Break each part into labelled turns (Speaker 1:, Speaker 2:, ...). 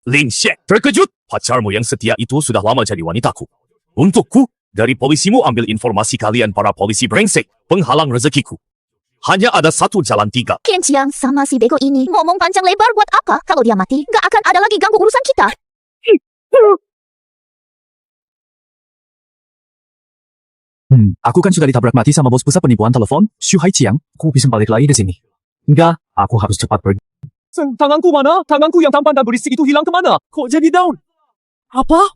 Speaker 1: Ling Shek terkejut. Pacarmu yang setia itu sudah lama jadi wanitaku. Untukku, dari polisimu ambil informasi kalian para polisi brengsek, penghalang rezekiku. Hanya ada satu jalan tiga.
Speaker 2: Kian Chiang sama si bego ini ngomong panjang lebar buat apa? Kalau dia mati, gak akan ada lagi ganggu urusan kita.
Speaker 3: Aku kan sudah ditabrak mati sama bos pusat penipuan telepon, Xu Hai Chiang. Aku bisa balik lagi ke sini. Enggak, aku harus cepat pergi.
Speaker 4: Tanganku mana? Tanganku yang tampan dan berisik itu hilang kemana? Kok jadi daun? Apa?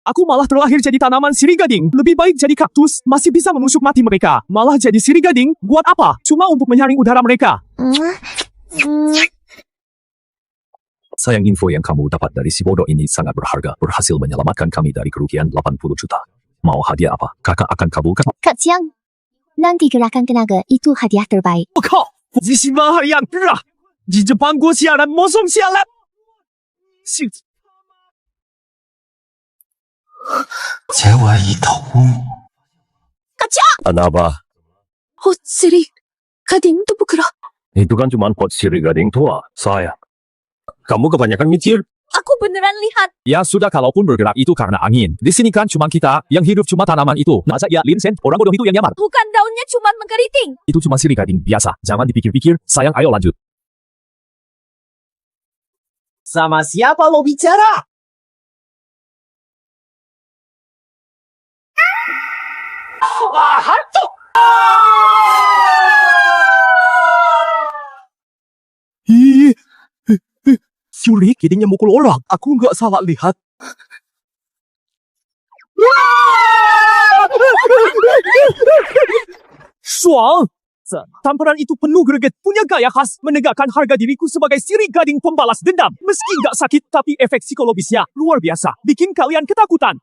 Speaker 4: Aku malah terlahir jadi tanaman sirih gading. Lebih baik jadi kaktus, masih bisa menusuk mati mereka. Malah jadi sirih gading, buat apa? Cuma untuk menyaring udara mereka.
Speaker 3: Sayang, info yang kamu dapat dari si bodoh ini sangat berharga. Berhasil menyelamatkan kami dari kerugian 80 juta. Mau hadiah apa? Kakak akan kabulkan.
Speaker 2: Kak Chiang, nanti gerakan tenaga itu hadiah terbaik.
Speaker 4: 我靠！你西巴样啊！你这帮国下人莫送下来！性子。
Speaker 5: Sewa itaw.
Speaker 2: Kak Chiang!
Speaker 1: Kenapa?
Speaker 2: Hot sirih gading itu bukan.
Speaker 1: Itu kan cuma pot sirih gading tua, sayang. Kamu kebanyakan mikir.
Speaker 2: Aku beneran lihat.
Speaker 3: Ya sudah, kalaupun bergerak itu karena angin. Di sini kan cuma kita, yang hidup cuma tanaman itu. Masa ya, Lin Sen, orang bodoh itu yang nyamar?
Speaker 2: Bukan daunnya cuma mengkeriting.
Speaker 3: Itu cuma sirih gading biasa. Jangan dipikir-pikir. Sayang, ayo lanjut.
Speaker 4: Sama siapa lo bicara? Hantu! Suri kidingnya mukul orang. Aku nggak salah lihat. Suang! Tamparan itu penuh greget, punya gaya khas, menegakkan harga diriku sebagai sirih gading pembalas dendam. Meski nggak sakit, tapi efek psikologisnya luar biasa. Bikin kalian ketakutan.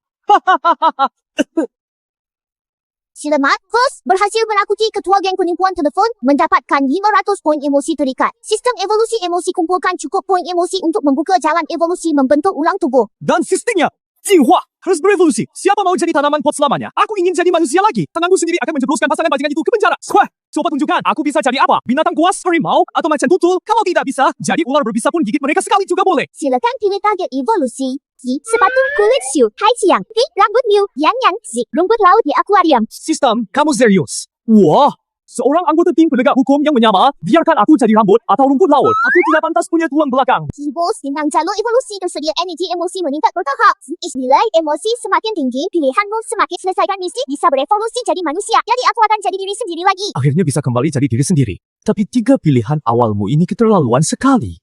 Speaker 2: Selamat, Bos. Berhasil menakuti ketua geng penipuan telepon, mendapatkan 500 poin emosi terikat. Sistem evolusi emosi kumpulkan cukup poin emosi untuk membuka jalan evolusi membentuk ulang tubuh.
Speaker 4: Dan sistemnya, Jinhua, harus berevolusi. Siapa mau jadi tanaman pot selamanya? Aku ingin jadi manusia lagi. Tanganku sendiri akan menjebloskan pasangan bajingan itu ke penjara. Wah, coba tunjukkan, aku bisa jadi apa? Binatang buas, harimau, atau macan tutul? Kalau tidak bisa, jadi ular berbisa pun gigit mereka sekali juga boleh.
Speaker 2: Silakan pilih target evolusi. Ki, sepatu kulit Xu Hai Chiang. Ki, rambut Miu, Yang Yang. Zi, rumput laut di akuarium.
Speaker 4: Sistem, kamu serius? Wah, seorang anggota tim penegak hukum yang menyamar, biarkan aku jadi rambut atau rumput laut. Aku tidak pantas punya tulang belakang.
Speaker 2: Ki, Bos, bintang jalur evolusi tersedia energi emosi meningkat bertahap. Nilai emosi semakin tinggi, pilihanmu semakin selesaikan misi, bisa berevolusi jadi manusia. Jadi aku akan jadi diri sendiri lagi.
Speaker 4: Akhirnya bisa kembali jadi diri sendiri. Tapi 3 pilihan awalmu ini keterlaluan sekali.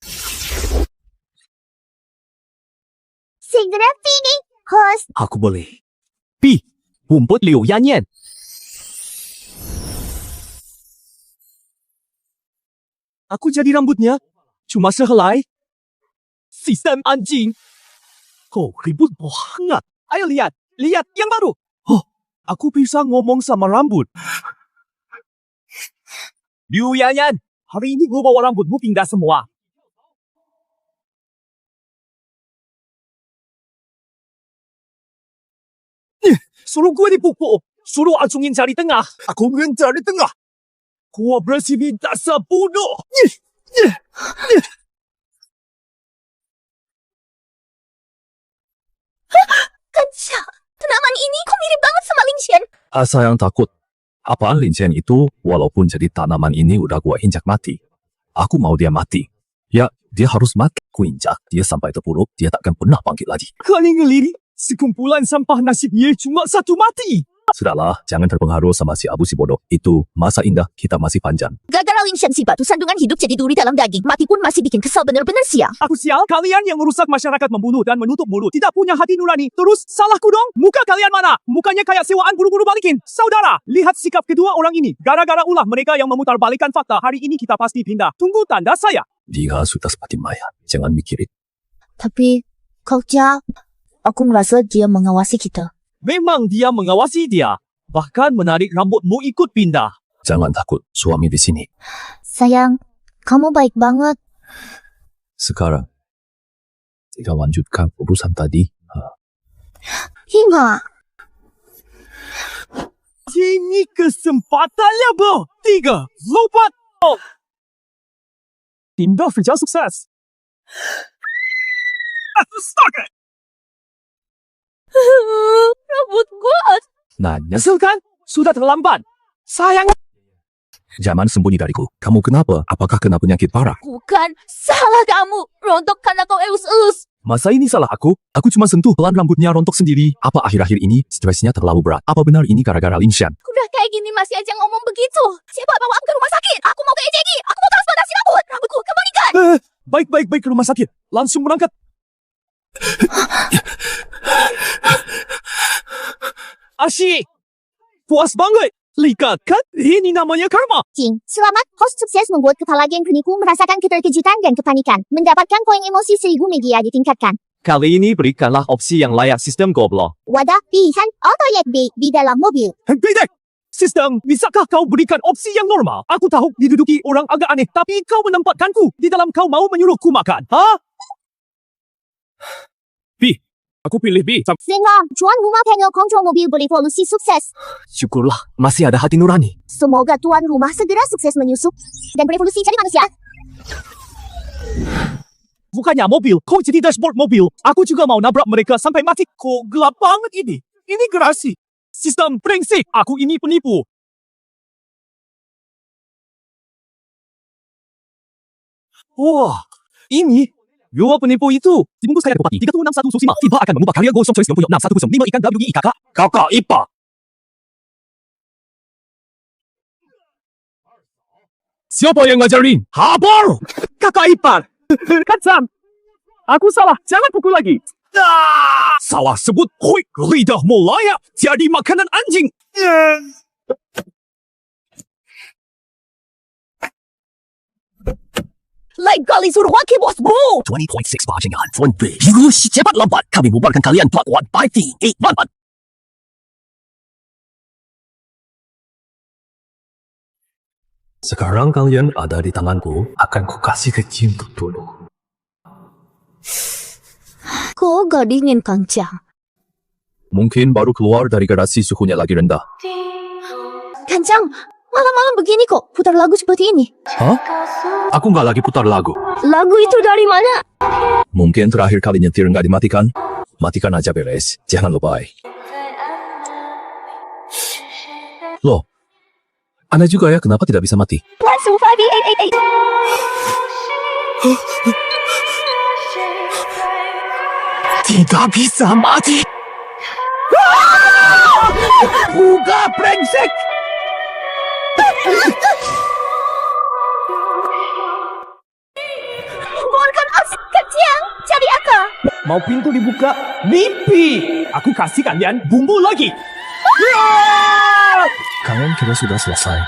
Speaker 2: Segera pilih, host.
Speaker 4: Aku boleh. Pi, rumput Liu Yanyan. Aku jadi rambutnya. Cuma sehelai. Sistem anjing. Oh, ribut banget. Ayo lihat. Lihat yang baru. Oh, aku bisa ngomong sama rambut. Liu Yanyan, hari ini gue bawa rambutmu pindah semua. Suruh gue dipupuk. Suruh acungin jari tengah. Aku ingin jari tengah. Gua bersifat bodoh.
Speaker 2: Kaca, tanaman ini kok mirip banget sama Ling Xian?
Speaker 3: Sayang, takut. Apaan Lin Sen itu? Walaupun jadi tanaman ini udah gua injak mati. Aku mau dia mati. Ya, dia harus mati. Ku injak dia sampai terpuruk. Dia takkan pernah bangkit lagi.
Speaker 4: Kali ngelirik. Sekumpulan sampah nasibnya cuma satu mati.
Speaker 3: Sudahlah, jangan terpengaruh sama si abu si bodoh. Itu masa indah kita masih panjang.
Speaker 2: Gara-gara Ling Xian si batu sandungan hidup jadi duri dalam daging. Mati pun masih bikin kesal, bener-bener sial.
Speaker 4: Aku sial, kalian yang merusak masyarakat, membunuh dan menutup mulut. Tidak punya hati nurani. Terus, salahku dong? Muka kalian mana? Mukanya kayak sewaan buru-buru balikin. Saudara, lihat sikap kedua orang ini. Gara-gara ulah mereka yang memutarbalikan fakta, hari ini kita pasti pindah. Tunggu tanda saya.
Speaker 3: Dia sudah seperti mayat. Jangan mikirin.
Speaker 2: Tapi, Kau aku merasa dia mengawasi kita.
Speaker 4: Memang dia mengawasi dia. Bahkan menarik rambutmu ikut pindah.
Speaker 3: Jangan takut, suami di sini.
Speaker 2: Sayang, kamu baik banget.
Speaker 3: Sekarang, kita lanjutkan urusan tadi.
Speaker 2: Hima.
Speaker 4: Ini kesempatannya, Bo. 3, lompat. Oh. Indah kerja sukses. Start it.
Speaker 2: Rambut gua.
Speaker 3: Nah,
Speaker 4: Nyesel kan? Sudah terlambat. Sayang.
Speaker 3: jangan sembunyi dariku. Kamu kenapa? Apakah kena penyakit parah?
Speaker 2: Bukan salah kamu. Rontok karena kau elus-elus.
Speaker 3: Masa ini salah aku? Aku cuma sentuh pelan rambutnya rontok sendiri. Apa akhir-akhir ini stresnya terlalu berat? Apa benar ini gara-gara Lin Shan?
Speaker 2: Udah kayak gini masih aja ngomong begitu. Siapa bawa aku ke rumah sakit? Aku mau ke EJG. Aku mau transplantasi rambut. Rambutku kebalikan.
Speaker 4: Baik ke rumah sakit. Langsung berangkat. Asyik. Puas banget. Lihat kan? Ini namanya karma.
Speaker 2: Jing, selamat. Host sukses membuat kepala geng penipu merasakan keterkejutan dan kepanikan. Mendapatkan poin emosi 1000 media ditingkatkan.
Speaker 4: Kali ini berikanlah opsi yang layak sistem goblok.
Speaker 2: Wadah, pilihan Autoyek B di dalam mobil.
Speaker 4: Bedek! Sistem, bisakah kau berikan opsi yang normal? Aku tahu diduduki orang agak aneh, tapi kau menempatkanku di dalam kau mau menyuruhku makan. Ha? B. Aku pilih B.
Speaker 2: Sehingga, Tuan Rumah Panel Kontrol Mobil berevolusi sukses.
Speaker 4: Syukurlah, masih ada hati nurani.
Speaker 2: Semoga Tuan Rumah segera sukses menyusup dan berevolusi jadi manusia.
Speaker 4: Bukannya mobil, kau jadi dashboard mobil. Aku juga mau nabrak mereka sampai mati. Kok gelap banget ini? Ini gerasi. Sistem brengsek. Aku ini penipu. Wah, ini dua penipu itu. Dibungkus kaya bupati 361 Susima. Tiba akan mengubah karya gosong choice 610 ikan WI kakak.
Speaker 1: Kakak Ipa. Siapa yang ngajarin? Habar!
Speaker 4: Kakak ipar. Kacang. Aku salah. Jangan pukul lagi.
Speaker 1: Salah sebut, hoi, lidah mulaya jadi makanan anjing.
Speaker 2: Lain kali suruh wakil bos bro.
Speaker 1: 20.6 bajingan, Tuan B. Yus, cepat lambat. Kami bubarkan kalian Part 1 by Team 8 lambat.
Speaker 3: Sekarang kalian ada di tanganku. Akan kukasih ke Jin dulu.
Speaker 2: Kok gak dingin Kang Chang?
Speaker 3: Mungkin baru keluar dari garasi suhunya lagi rendah.
Speaker 2: Kang Chang, malam-malam begini kok putar lagu seperti ini.
Speaker 3: Hah? Aku nggak lagi putar lagu.
Speaker 2: Lagu itu dari mana?
Speaker 3: Mungkin terakhir kali nyetir nggak dimatikan. Matikan aja beres. Jangan lebay. Loh, Anda juga ya kenapa tidak bisa mati?
Speaker 2: 125
Speaker 1: Tidak bisa mati. Buka brengsek.
Speaker 2: Bukan asik kecil, cari apa?
Speaker 4: Mau pintu dibuka? Mimpi. Aku kasih kalian bumbu lagi.
Speaker 3: Kalian kira sudah selesai?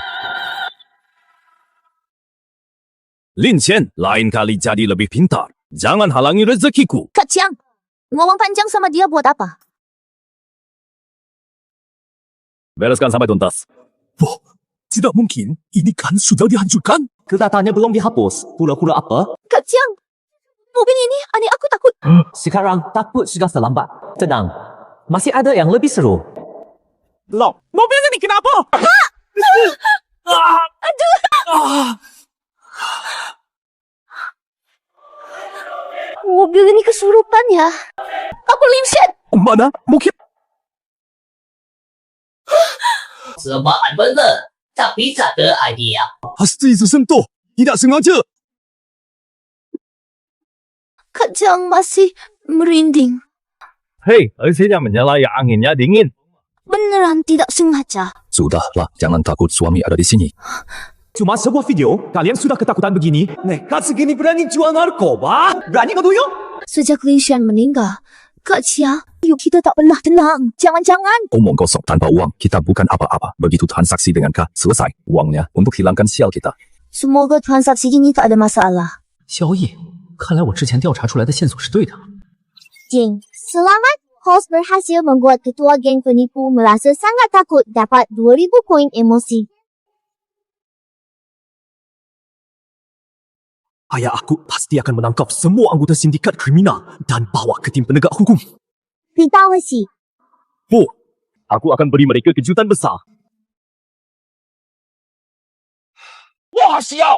Speaker 1: Lin Chen, lain kali jadi lebih pintar. Jangan halangi rezekiku.
Speaker 2: Kak Chiang, ngomong panjang sama dia buat apa?
Speaker 1: Bereskan sampai tuntas.
Speaker 4: Wah, tidak mungkin. Ini kan sudah dihancurkan. Kelihatannya belum dihapus. Pura-pura apa?
Speaker 2: Kak Chiang, mobil ini aneh aku takut.
Speaker 6: Sekarang takut sudah terlambat. Tenang, masih ada yang lebih seru.
Speaker 4: Loh, mobil ini kenapa?
Speaker 2: Mobil ini kesurupan ya. Apa Lin Shan?
Speaker 4: Mana? Mungkin.
Speaker 6: Sebab benar, tapi tak ada idea.
Speaker 4: Pasti tersentuh. Tidak sengaja.
Speaker 2: Kak Chiang masih merinding.
Speaker 3: Hei, 而且 menyala yang anginnya dingin.
Speaker 2: Beneran tidak sengaja.
Speaker 3: Sudahlah, jangan takut suami ada di sini.
Speaker 4: Cuma sebuah video, kalian sudah ketakutan begini. Nekat segini berani jual narkoba? Berani kau yuk?
Speaker 2: Sejak Lin Shan meninggal, Kak Chiang, yuk kita tak pernah tenang. Jangan-jangan.
Speaker 3: Omong kosong tanpa uang, kita bukan apa-apa. Begitu transaksi dengan K, selesai. Uangnya untuk hilangkan sial kita.
Speaker 2: Semoga transaksi ini tak ada masalah.
Speaker 6: 萧逸，看来我之前调查出来的线索是对的。
Speaker 2: Jing, selamat. Host berhasil membuat ketua geng penipu merasa sangat takut dapat 2000 poin emosi.
Speaker 4: Ayah aku pasti akan menangkap semua anggota sindikat kriminal dan bawa ke tim penegak hukum.
Speaker 2: Beritahu si.
Speaker 4: Bu, aku akan beri mereka kejutan besar.
Speaker 1: Wah, sial!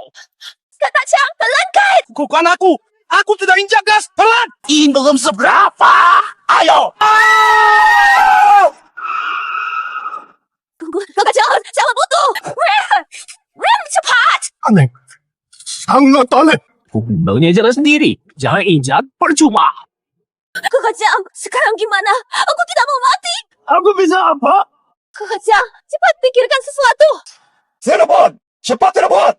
Speaker 2: Kakak Chang, pelan.
Speaker 1: Bukan aku! Aku sudah injak gas! Pelan! Ini belum seberapa! Ayo!
Speaker 2: Tunggu, Kakak Chang, jangan butuh. Rem cepat.
Speaker 1: Aneh. Sangat aneh.
Speaker 4: Gunanya jalan sendiri. Jangan injak, percuma.
Speaker 2: Kakak Chang, sekarang gimana? Aku tidak mau mati.
Speaker 1: Aku bisa apa?
Speaker 2: Kakak Chang, cepat pikirkan sesuatu.
Speaker 1: Telepon! Cepat telepon!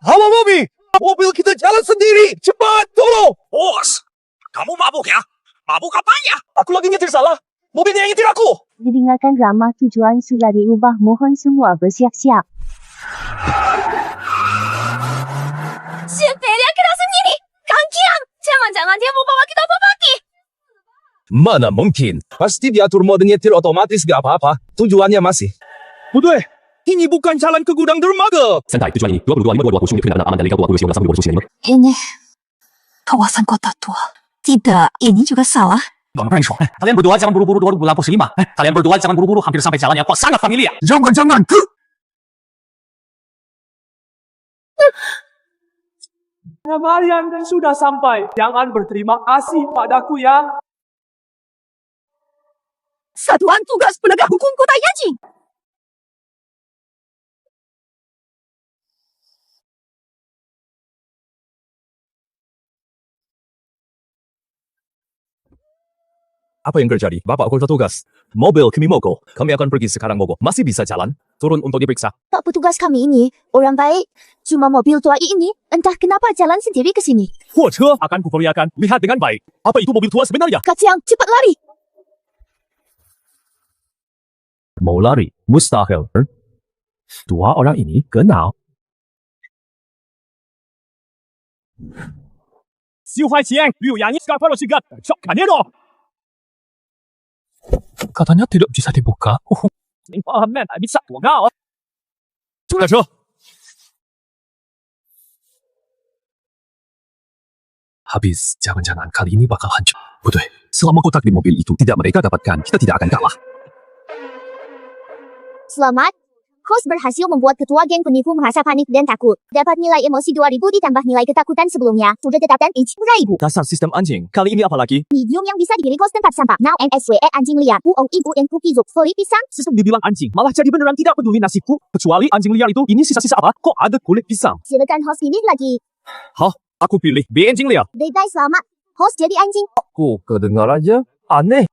Speaker 1: Halo, Bobby! Mobil kita jalan sendiri! Cepat, tolong! Bos! Kamu mabuk ya? Mabuk apanya? Aku lagi nyetir salah. Mobilnya yang nyetir aku!
Speaker 7: Didengarkan ramah tujuan sudah diubah, mohon semua bersiap-siap.
Speaker 2: Siapa yang kena sendiri? Kang Kiang, jangan-jangan dia mau bawa kita pergi.
Speaker 3: Mana mungkin? Pasti diatur mode nyetir otomatis gak apa-apa. Tujuannya masih.
Speaker 1: Budwe, ini bukan jalan ke gudang dermaga.
Speaker 3: Santai, tujuan ini 22.520 kendaraan aman dan legal 20
Speaker 8: Ini kawasan kota tua. Tidak, ini juga salah.
Speaker 6: Kalian berdua jangan buru-buru 2005. Kalian berdua jangan buru-buru hampir sampai jalan yang kok sangat familiar.
Speaker 1: Jangan.
Speaker 4: Marian kan sudah sampai. Jangan berterima kasih padaku ya.
Speaker 2: Satuan Tugas Penegak Hukum Kota Yanjing.
Speaker 3: Apa yang terjadi? Bapak Kota Tugas. Mobil kami mogok. Kami akan pergi sekarang mogok. Masih bisa jalan? Turun untuk diperiksa.
Speaker 2: Pak petugas kami ini orang baik. Cuma mobil tua ini entah kenapa jalan sendiri ke sini.
Speaker 1: Huoce akan kuperlihatkan. Lihat dengan baik. Apa itu mobil tua sebenarnya?
Speaker 2: Kak Chiang, cepat lari.
Speaker 3: Mau lari? Mustahil. Dua orang ini kenal.
Speaker 1: Xiu Hai Qiang, Liu Yang sekarang pada sigat. Cokkannya dong.
Speaker 3: Katanya tidak bisa dibuka.
Speaker 1: Pahaman, tak bisa. Wangau. Sudah, Cok.
Speaker 3: Habis, jangan-jangan kali ini bakal hancur. Betul. Selama kotak di mobil itu tidak mereka dapatkan, kita tidak akan kalah.
Speaker 2: Selamat. Host berhasil membuat ketua geng penipu merasa panik dan takut. Dapat nilai emosi 2000 ditambah nilai ketakutan sebelumnya. Sudah tetapkan each 1000.
Speaker 4: Dasar sistem anjing. Kali ini apa lagi?
Speaker 2: Medium yang bisa digiring kos tempat sampah. Now NSWE anjing liar. Puong ibu dan cookie zuk. Foli pisang.
Speaker 4: Sistem dibilang anjing. Malah jadi beneran tidak peduli nasibku. Kecuali anjing liar itu. Ini sisa-sisa apa? Kok ada kulit pisang?
Speaker 2: Silakan host pilih lagi.
Speaker 1: Hah? Aku pilih B anjing liar.
Speaker 2: Bye-bye selamat. Host jadi anjing.
Speaker 3: Kok kedengar aja? Aneh.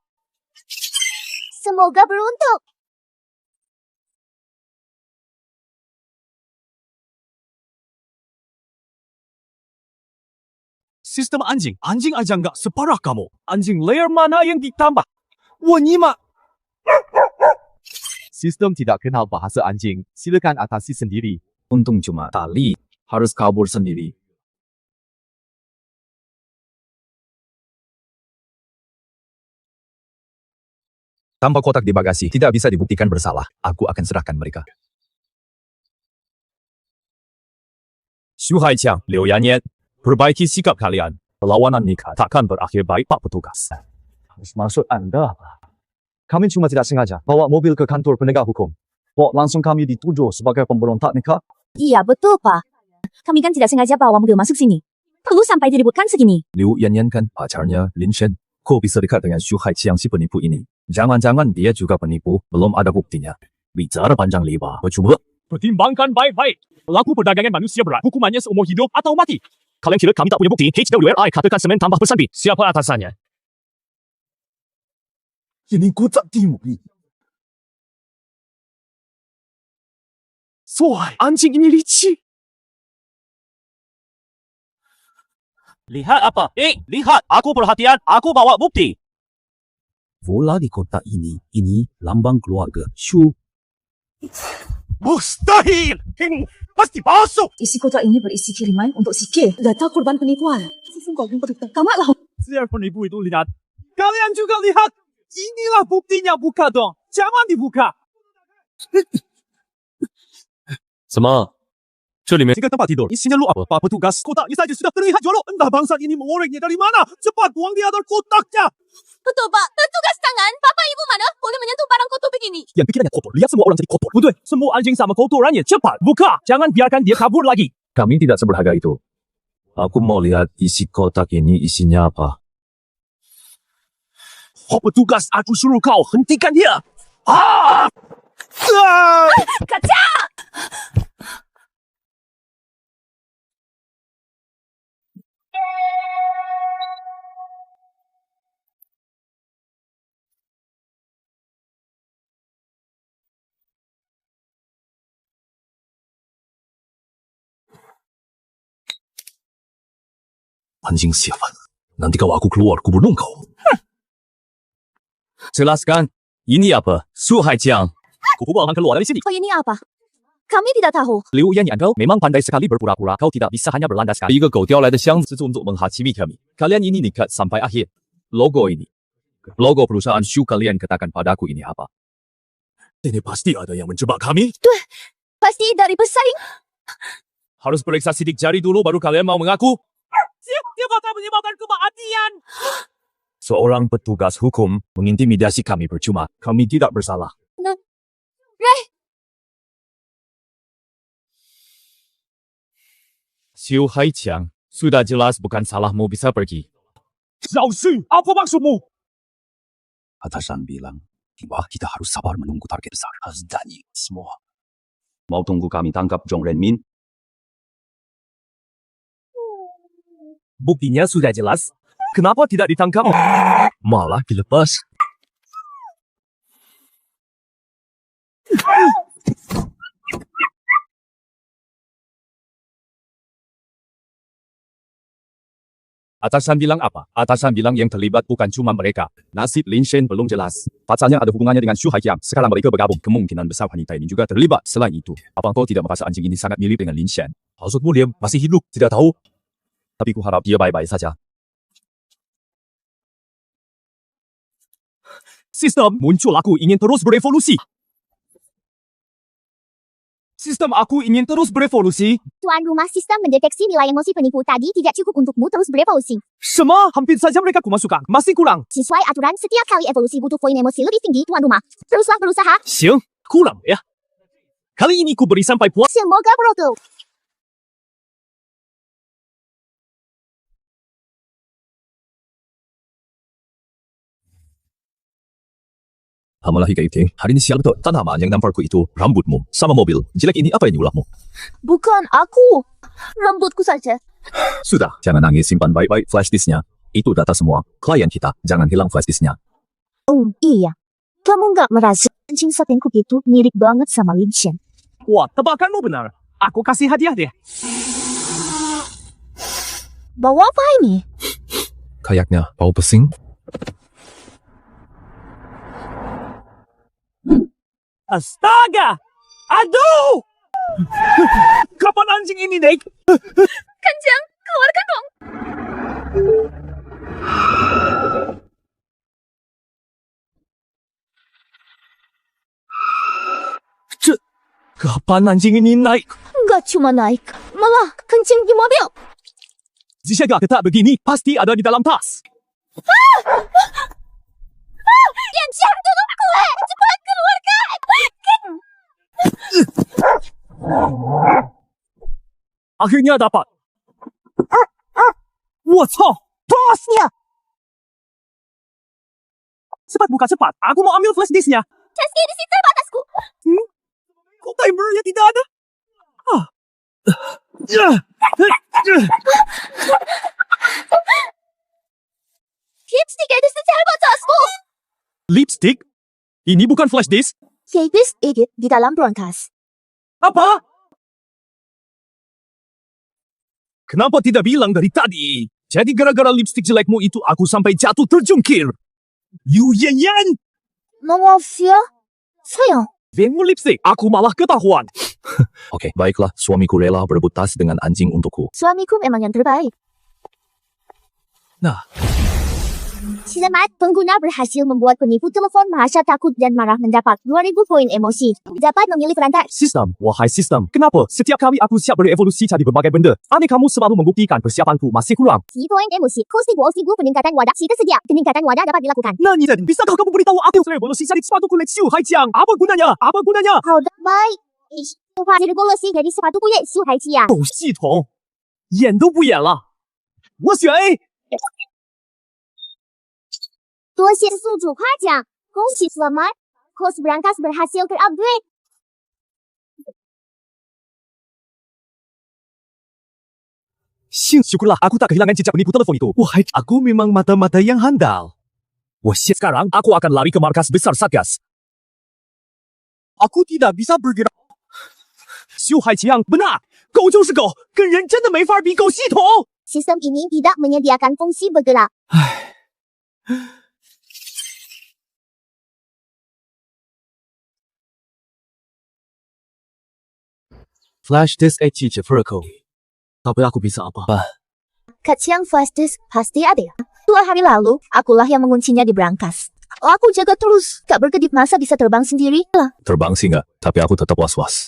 Speaker 2: Semoga beruntung.
Speaker 1: Sistem anjing. Anjing aja nggak separah kamu. Anjing layer mana yang ditambah? Wanyima.
Speaker 4: Sistem tidak kenal bahasa anjing. Silakan atasi sendiri.
Speaker 3: Untung cuma tali. Harus kabur sendiri. Tanpa kotak di bagasi, tidak bisa dibuktikan bersalah. Aku akan serahkan mereka.
Speaker 1: Xiu Hai Qiang, Liu Yanyan. Perbaiki sikap kalian. Perlawanan nikah takkan berakhir baik, Pak Petugas.
Speaker 4: Maksud Anda apa? Kami cuma tidak sengaja bawa mobil ke kantor penegak hukum. Kok langsung kami dituduh sebagai pemberontak nikah?
Speaker 8: Iya, betul, Pak. Kami kan tidak sengaja bawa mobil masuk sini. Perlu sampai diributkan segini.
Speaker 3: Liu Yanyan kan pacarnya Lin Shen. Kok bisa dekat dengan Xiu Hai Qiang si penipu ini? Jangan-jangan dia juga penipu, belum ada buktinya. Bicara panjang lebar, percuma.
Speaker 1: Pertimbangkan baik-baik. Pelaku perdagangan manusia berat. Hukumannya seumur hidup atau mati. Kalian kira kami tak punya bukti? HWRI katakan semen tambah bersanbit. Siapa atasannya?
Speaker 4: Ini kotak timur. Soai, anjing ini licik.
Speaker 1: Lihat apa? Lihat. Aku perhatian. Aku bawa bukti.
Speaker 3: Bola di kotak ini lambang keluarga. Shu.
Speaker 1: Mustahil! Pasti palsu!
Speaker 8: Isi kotak ini berisi kiriman untuk Sike, data korban penipuan. Tamatlah.
Speaker 4: Siapa penipu itu lihat. Kalian juga lihat. Inilah buktinya, buka dong. Jangan dibuka.
Speaker 1: 什么？这里面
Speaker 4: Tiga tempat tidur. Isinya lu apa? Pak Petugas. Kotaknya saja sudah terlihat jorok. Entah bangsat ini mengorengnya dari mana. Cepat buang dia dari kotaknya.
Speaker 2: Betul, Pak. Petugas tangan. Papa ibu mana? Boleh menyentuh barang kotor
Speaker 8: begini?
Speaker 4: Yang pikirannya kotor, lihat semua orang jadi kotor. Betul, semua anjing sama kotorannya. Cepat, buka. Jangan biarkan dia kabur lagi.
Speaker 3: Kami tidak seberharga itu. Aku mau lihat isi kotak ini isinya apa.
Speaker 4: Oh, petugas, aku suruh kau hentikan dia. Ah! Ah!
Speaker 8: Kaca!
Speaker 3: Anjing siapa? Nanti kalau aku keluar, aku bunuh kau.
Speaker 1: Jelaskan. Ini apa? Su Haijiang.
Speaker 4: Aku bawa keluar dari sini.
Speaker 8: Oh, ini apa? Kami tidak tahu.
Speaker 4: Liu Yan Yan, kau memang pandai sekali berpura-pura. Kau tidak bisa hanya berlandaskan.
Speaker 3: 一个狗叼来的箱子是untuk menghakimi kami. Kalian ini dekat sampai akhir. Logo ini. Logo perusahaan Shu kalian katakan padaku ini apa?
Speaker 1: Ini pasti ada yang menjebak kami.
Speaker 8: Pasti dari pesaing.
Speaker 1: Harus periksa sidik jari dulu baru kalian mau mengaku.
Speaker 4: Dia bakal menyebabkan kematian.
Speaker 1: Seorang petugas hukum mengintimidasi kami percuma. Kami tidak bersalah. Xiu Haijiang, sudah jelas bukan salahmu bisa pergi.
Speaker 4: Zhao apa maksudmu?
Speaker 3: Atasan bilang, kita harus sabar menunggu target besar. Harus danyi semua. Mau tunggu kami tangkap Zhong Renmin?
Speaker 4: Buktinya sudah jelas. Kenapa tidak ditangkap?
Speaker 3: Malah dilepas.
Speaker 1: Atasan bilang apa? Atasan bilang yang terlibat bukan cuma mereka. Nasib Lin Shen belum jelas. Pasalnya ada hubungannya dengan Shu Haijiang. Sekarang mereka bergabung. Kemungkinan besar wanita ini juga terlibat. Selain itu, apa kau tidak merasa anjing ini sangat mirip dengan Lin Shen? Maksudmu dia masih hidup? Tidak tahu. Tapi ku harap dia baik-baik saja.
Speaker 4: Sistem muncul aku ingin terus berevolusi. Sistem aku ingin terus berevolusi.
Speaker 2: Tuan rumah, sistem mendeteksi nilai emosi penipu tadi tidak cukup untukmu terus berevolusi.
Speaker 4: Semua hampir saja mereka kumasukkan. Masih kurang.
Speaker 2: Sesuai aturan, setiap kali evolusi butuh poin emosi lebih tinggi, tuan rumah. Teruslah berusaha.
Speaker 4: Siang, kurang ya. Kali ini ku beri sampai puas.
Speaker 2: Semoga beruntung.
Speaker 3: Amalah Hikaiting, hari ini sial betul. Tanaman yang namparku itu rambutmu sama mobil. Jelek ini apa ini ulahmu?
Speaker 8: Bukan aku. Rambutku saja.
Speaker 3: Sudah, jangan nangis, simpan baik-baik flash disknya. Itu data semua. Klien kita, jangan hilang flash disknya.
Speaker 7: Oh, iya. Kamu nggak merasa anjing satengku itu mirip banget sama Lin Shen?
Speaker 4: Wah, tebakanmu benar. Aku kasih hadiah deh.
Speaker 8: Bawa apa ini?
Speaker 3: Kayaknya bau pesing.
Speaker 4: Astaga! Aduh! Kapan anjing ini naik?
Speaker 8: Kanjang, keluarkan dong.
Speaker 4: Kapan anjing ini naik?
Speaker 8: Nggak cuma naik, malah kencing di mobil.
Speaker 4: Jika ketat begini, pasti ada di dalam tas.
Speaker 8: Kanjang, tolong gue. Cepat keluarkan.
Speaker 4: Akhirnya dapat. Wacau! Tasnya! Cepat buka cepat. Aku mau ambil flash disknya.
Speaker 8: Chesky di situ batasku.
Speaker 4: Kok timernya tidak ada?
Speaker 8: Lipstick ada secara batasku.
Speaker 4: Lipstick? Ini bukan flash disk.
Speaker 8: Yaitu edit di dalam brankas.
Speaker 4: Apa? Kenapa tidak bilang dari tadi? Jadi gara-gara lipstick jelekmu itu aku sampai jatuh terjungkir. Liu Yan Yan!
Speaker 8: Maaf ya, sayang.
Speaker 4: Bengmu lipstick, aku malah ketahuan.
Speaker 3: Oke, baiklah. Suamiku rela berebut tas dengan anjing untukku.
Speaker 8: Suamiku memang yang terbaik.
Speaker 3: Nah,
Speaker 2: Selamat, pengguna berhasil membuat penipu telefon merasa takut dan marah mendapat 2,000 poin emosi. Dapat memilih perantar.
Speaker 4: Sistem, wahai sistem. Kenapa setiap kali aku siap berevolusi jadi berbagai benda, aneh kamu selalu membuktikan persiapanku masih kurang.
Speaker 2: 10 poin emosi. Kos 10,000 peningkatan wadah. Jika sedia, peningkatan wadah dapat dilakukan.
Speaker 4: Nani dan bisakah kamu beritahu aku revolusi jadi sepatu kulit Xiu Haijiang? Apa gunanya? Apa gunanya?
Speaker 2: 好的，baik. Upah revolusi jadi sepatu kulit Xiu Haijiang.
Speaker 4: 狗系统，演都不演了。我选 A。
Speaker 2: 多谢宿主夸奖，恭喜 selamat. Kos berangkas berhasil terupgrade.
Speaker 4: Syukurlah aku tak kehilangan jejak penipu telepon itu. Wahai, aku memang mata-mata yang handal. Sekarang aku akan lari ke markas besar Satgas. Aku tidak bisa bergerak. Xiu Haijiang, benar. 狗就是狗，跟人真的没法比。狗系统。
Speaker 2: Sistem ini tidak menyediakan fungsi bergerak.
Speaker 3: Flash disk HG Jefferco. Tapi aku bisa apa?
Speaker 2: Kacang flash disk pasti ada. 2 hari lalu, akulah yang menguncinya di brankas. Aku jaga terus. Gak berkedip masa bisa terbang sendiri.
Speaker 3: Terbang sih nggak, tapi aku tetap was-was.